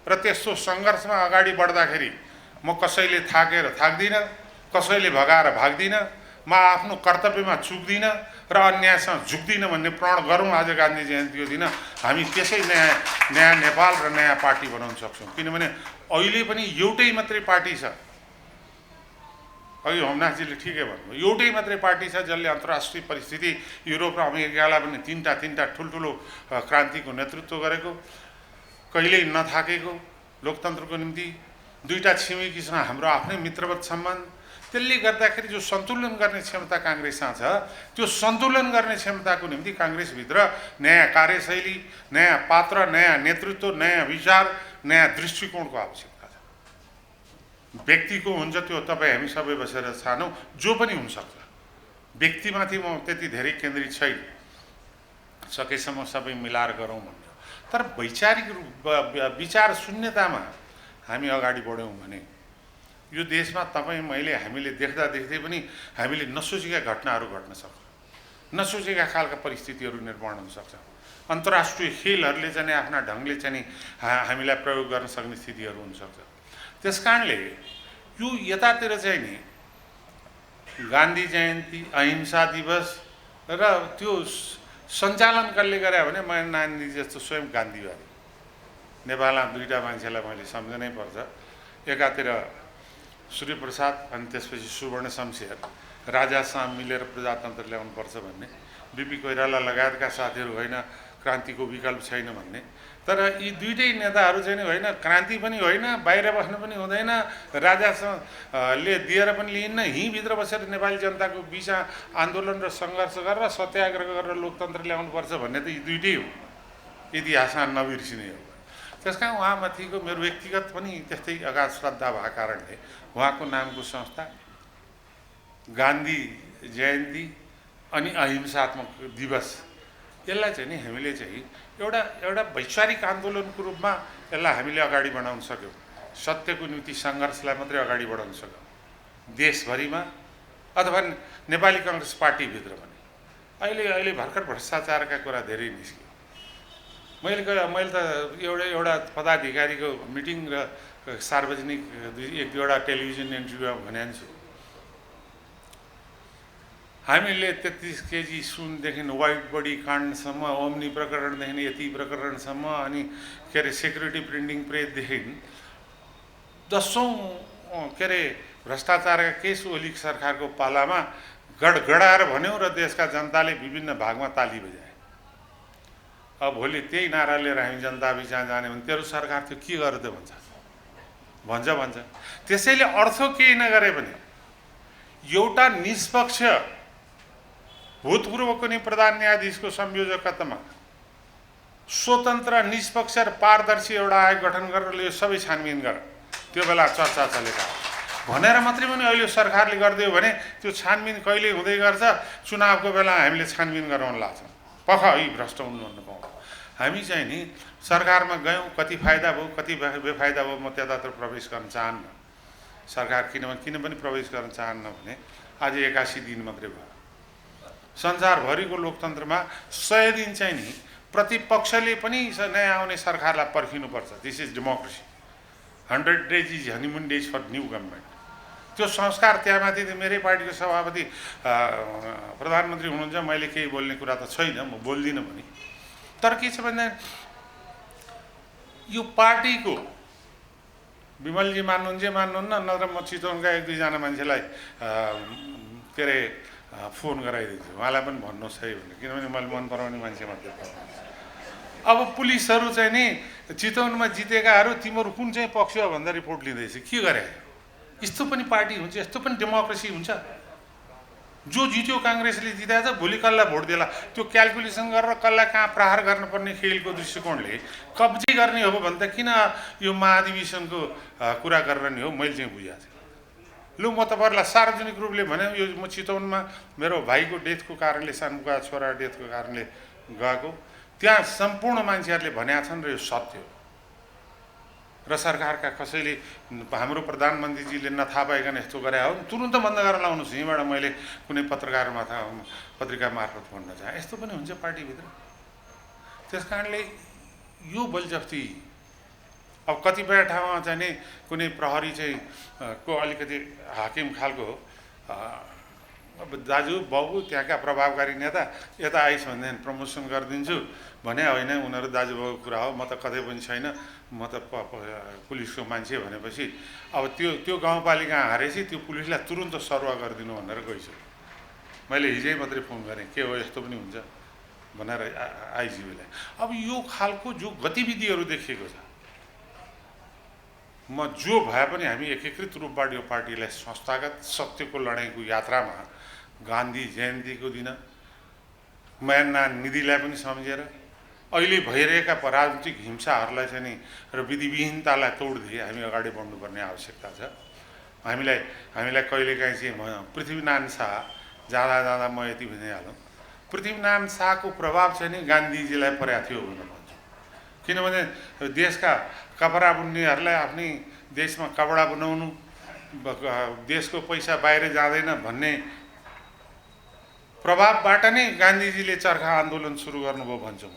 र त्यस्तो सङ्घर्षमा अगाडि बढ्दाखेरि म कसैले थाक्दिनँ, कसैले भगाएर भाग्दिनँ, म आफ्नो कर्तव्यमा चुक्दिनँ र अन्यायसँग झुक्दिनँ भन्ने प्रण गरौँ। आज गान्धी जयन्तीको दिन हामी त्यसै नयाँ नेपाल र नयाँ पार्टी बनाउन सक्छौँ। किनभने अहिले पनि एउटै मात्रै पार्टी छ, अघि होमनाथजीले ठिकै भन्नुभयो, एउटै मात्रै पार्टी छ जसले अन्तर्राष्ट्रिय परिस्थिति युरोप र अमेरिकालाई पनि तीनटा ठुल्ठुलो क्रान्तिको नेतृत्व गरेको, कहिल्यै नथाकेको लोकतन्त्रको निम्ति। दुईटा छिमेकीसँग हाम्रो आफ्नै मित्रवत सम्बन्ध, त्यसले गर्दाखेरि जो सन्तुलन गर्ने क्षमता काङ्ग्रेससँग छ त्यो सन्तुलन गर्ने क्षमताको निम्ति काङ्ग्रेसभित्र नयाँ कार्यशैली, नयाँ पात्र, नयाँ नेतृत्व, नयाँ विचार, नयाँ दृष्टिकोणको आवश्यकता छ। व्यक्तिको हुन्छ त्यो तपाईँ हामी सबै बसेर छानौँ, जो पनि हुनसक्छ। व्यक्तिमाथि म त्यति धेरै केन्द्रित छैन, सकेसम्म सबै मिलाएर गरौँ भन्ने। तर वैचारिक विचार शून्यतामा हामी अगाडि बढ्यौँ भने यो देशमा तपाईँ मैले हामीले देख्दा देख्दै पनि हामीले नसोचेका घटनाहरू घट्न सक्छ, नसोचेका खालका परिस्थितिहरू निर्माण हुन सक्छ। अन्तर्राष्ट्रिय खेलहरूले चाहिँ आफ्ना ढङ्गले चाहिँ हामीलाई प्रयोग गर्न सक्ने स्थितिहरू हुनसक्छ। त्यस कारणले यो यतातिर चाहिँ नि गान्धी जयन्ती, अहिंसा दिवस र त्यो सञ्चालन कसले गरे भने म नानी जस्तो स्वयं गान्धीवादी। नेपालमा दुईवटा मान्छेलाई मैले सम्झनै पर्छ, एकातिर सूर्यप्रसाद अनि त्यसपछि सुवर्ण शमशेर, राजासँग मिलेर प्रजातन्त्र ल्याउनुपर्छ भन्ने, बिपी कोइराला लगायतका साथीहरू होइन क्रान्तिको विकल्प छैन भन्ने। तर यी दुईटै नेताहरू चाहिँ होइन क्रान्ति पनि होइन, बाहिर बस्नु पनि हुँदैन, राजासँग ले दिएर पनि लिइन्न, यहीँभित्र बसेर नेपाली जनताको बिचमा आन्दोलन र सङ्घर्ष गरेर सत्याग्रह गरेर लोकतन्त्र ल्याउनुपर्छ भन्ने त यी दुईटै हो, इतिहासमा नबिर्सिने हो। त्यस कारण उहाँमाथिको मेरो व्यक्तिगत पनि त्यस्तै अगाध श्रद्धा भएको कारणले उहाँको नामको संस्था गान्धी जयन्ती अनि अहिंसात्मक दिवस यसलाई चाहिँ नि हामीले चाहिँ एउटा वैचारिक आन्दोलनको रूपमा यसलाई हामीले अगाडि बढाउन सक्यौँ। सत्यको निम्ति सङ्घर्षलाई मात्रै अगाडि बढाउन सक्यौँ देशभरिमा अथवा नेपाली काङ्ग्रेस पार्टीभित्र पनि। अहिले भर्खर भ्रष्टाचारका कुरा धेरै निस्क्यो। मैले त एउटा पदाधिकारीको मिटिङ र सार्वजनिक एक दुईवटा टेलिभिजन इन्टरभ्यूमा भनेको छु, हामीले 33 केजी सुनदेखि वाइट बडी काण्डसम्म, ओम्नी प्रकरणदेखि यति प्रकरणसम्म, अनि के अरे सेक्युरिटी प्रिन्टिङ प्रेसदेखि दसौँ के अरे भ्रष्टाचारका केस ओली सरकारको पालामा गडगडाएर भन्यौँ र देशका जनताले विभिन्न भागमा ताली बजाए। अब भोलि त्यही नारा लिएर हामी जनता बिचमा जाने भने तेरो सरकार त्यो के गर्दै भन्छ। त्यसैले अर्थ केही नगरे पनि एउटा निष्पक्ष भूतपूर्व कुनै प्रधान न्यायाधीशको संयोजकत्वमा स्वतन्त्र, निष्पक्ष र पारदर्शी एउटा आयोग गठन गरेर यो सबै छानबिन गर, त्यो बेला चर्चा चलेका भनेर मात्रै पनि अहिले सरकारले गरिदियो भने त्यो छानबिन कहिले हुँदै गर्छ, चुनावको बेला हामीले छानबिन गराउन लाग्छौँ, पख यी भ्रष्ट हुनु भन्नु पाउँछ। हामी चाहिँ नि सरकारमा गयौँ, कति फाइदा भयो कति बेफाइदा भयो, म त्यतातिर प्रवेश गर्न चाहन्न। सरकार किन पनि प्रवेश गर्न चाहन्न भने आज 81 दिन मात्रै भयो। संसारभरिको लोकतन्त्रमा 100 दिन चाहिँ नि प्रतिपक्षले पनि नयाँ आउने सरकारलाई पर्खिनुपर्छ। This is democracy. 100 days is honeymoon days for new government. त्यो संस्कार त्यहाँमाथि मेरै पार्टीको सभापति प्रधानमन्त्री हुनुहुन्छ, मैले केही बोल्ने कुरा त छैन, म बोल्दिनँ पनि। तर के छ भन्दा यो पार्टीको विमलजी मान्नुहुन्न नत्र म चितवनका एक दुईजना मान्छेलाई के अरे फोन गराइदिन्छु, उहाँलाई पनि भन्नुहोस् है भने, किनभने मैले मन पराउने मान्छे मात्रै। अब पुलिसहरू चाहिँ नि चितवनमा जितेकाहरू तिमीहरू कुन चाहिँ पक्ष हो भन्दा रिपोर्ट लिँदैछ, के गरे? यस्तो पनि पार्टी हुन्छ, यस्तो पनि डेमोक्रेसी हुन्छ? जो जित्यो काङ्ग्रेसले जिताएछ, भोलि कसलाई भोट देला त्यो क्यालकुलेसन गरेर कसलाई कहाँ प्रहार गर्नुपर्ने खेलको दृष्टिकोणले कब्जी गर्ने हो भने त किन यो महाधिवेशनको कुरा गरेर नि हो, मैले चाहिँ बुझाएको छु। लु म तपाईँहरूलाई सार्वजनिक रूपले भने, यो म चितवनमा मेरो भाइको डेथको कारणले, सानोका छोरा डेथको कारणले गएको, त्यहाँ सम्पूर्ण मान्छेहरूले भनेका छन् र यो सत्य हो। र सरकारका कसैले हाम्रो प्रधानमन्त्रीजीले नथाहा पाइकन यस्तो गरे हो तुरुन्त बन्द गरेर लाउनुहोस्, यहीँबाट मैले कुनै पत्रिका मार्फत भन्न चाहेँ। यस्तो पनि हुन्छ पार्टीभित्र। त्यस कारणले यो बलजफ्ती अब कतिपय ठाउँमा चाहिँ नि कुनै प्रहरी चाहिँ को अलिकति हाकिम खालको अब दाजु बाबु त्यहाँका प्रभावकारी नेता यता आइस भनेदेखि प्रमोसन गरिदिन्छु भने होइन, उनीहरू दाजुबाबुको कुरा हो, म त कतै पनि छैन, म त पुलिसको मान्छे भनेपछि अब त्यो गाउँपालिका हारेपछि त्यो पुलिसलाई तुरुन्त सरुवा गरिदिनु भनेर गइछु। मैले हिजै मात्रै फोन गरेँ, के हो यस्तो पनि हुन्छ भनेर आइजिबीलाई। अब यो खालको जो गतिविधिहरू देखिएको छ म जो भए पनि हामी एकीकृत रूपबाट यो पार्टीलाई संस्थागत सत्यको लडाइँको यात्रामा गान्धी जयन्तीको दिन मायान्ना निधिलाई पनि सम्झेर अहिले भइरहेका राजनीतिक हिंसाहरूलाई चाहिँ नि र विधिविहीनतालाई तोड्दै हामी अगाडि बढ्नुपर्ने आवश्यकता छ। हामीलाई कहिलेकाहीँ चाहिँ पृथ्वीनारायण शाह जाँदा जाँदा म यति भनिहालौँ, पृथ्वीनारायण शाहको प्रभाव चाहिँ नि गान्धीजीलाई परेको थियो भनेर भन्छु। किनभने देशका कपडा बुन्नेहरूलाई आफ्नै देशमा कपडा बनाउनु, देशको पैसा बाहिर जाँदैन भन्ने प्रभावबाट नै गान्धीजीले चर्खा आन्दोलन सुरु गर्नुभयो भन्छु म।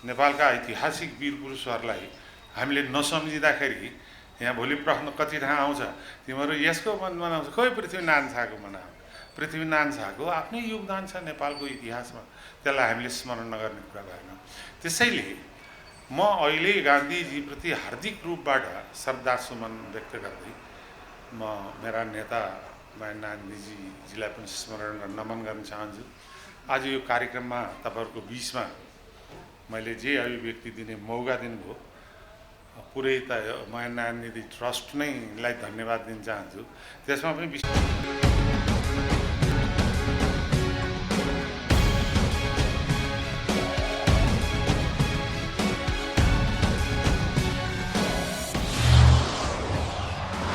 नेपालका ऐतिहासिक वीर पुरुषहरूलाई हामीले नसम्झिँदाखेरि यहाँ भोलि प्रश्न कति ठाउँ आउँछ, तिमीहरू यसको मन मनाउँछ, खोइ पृथ्वीनारायण शाहको मनाऊ। पृथ्वीनारायण शाहको आफ्नै योगदान छ नेपालको इतिहासमा, त्यसलाई हामीले स्मरण नगर्ने कुरा भएन। त्यसैले म अहिले गान्धीजीप्रति हार्दिक रूपबाट श्रद्धासुमन व्यक्त गर्दै म मेरा नेता मायान्ना निधिजीलाई पनि स्मरण र नमन गर्न चाहन्छु। आज यो कार्यक्रममा तपाईँहरूको बिचमा मैले जे अभिव्यक्ति दिने मौका दिनुभयो, पुरै त मायान्ना निधि ट्रस्ट नैलाई धन्यवाद दिन चाहन्छु। त्यसमा पनि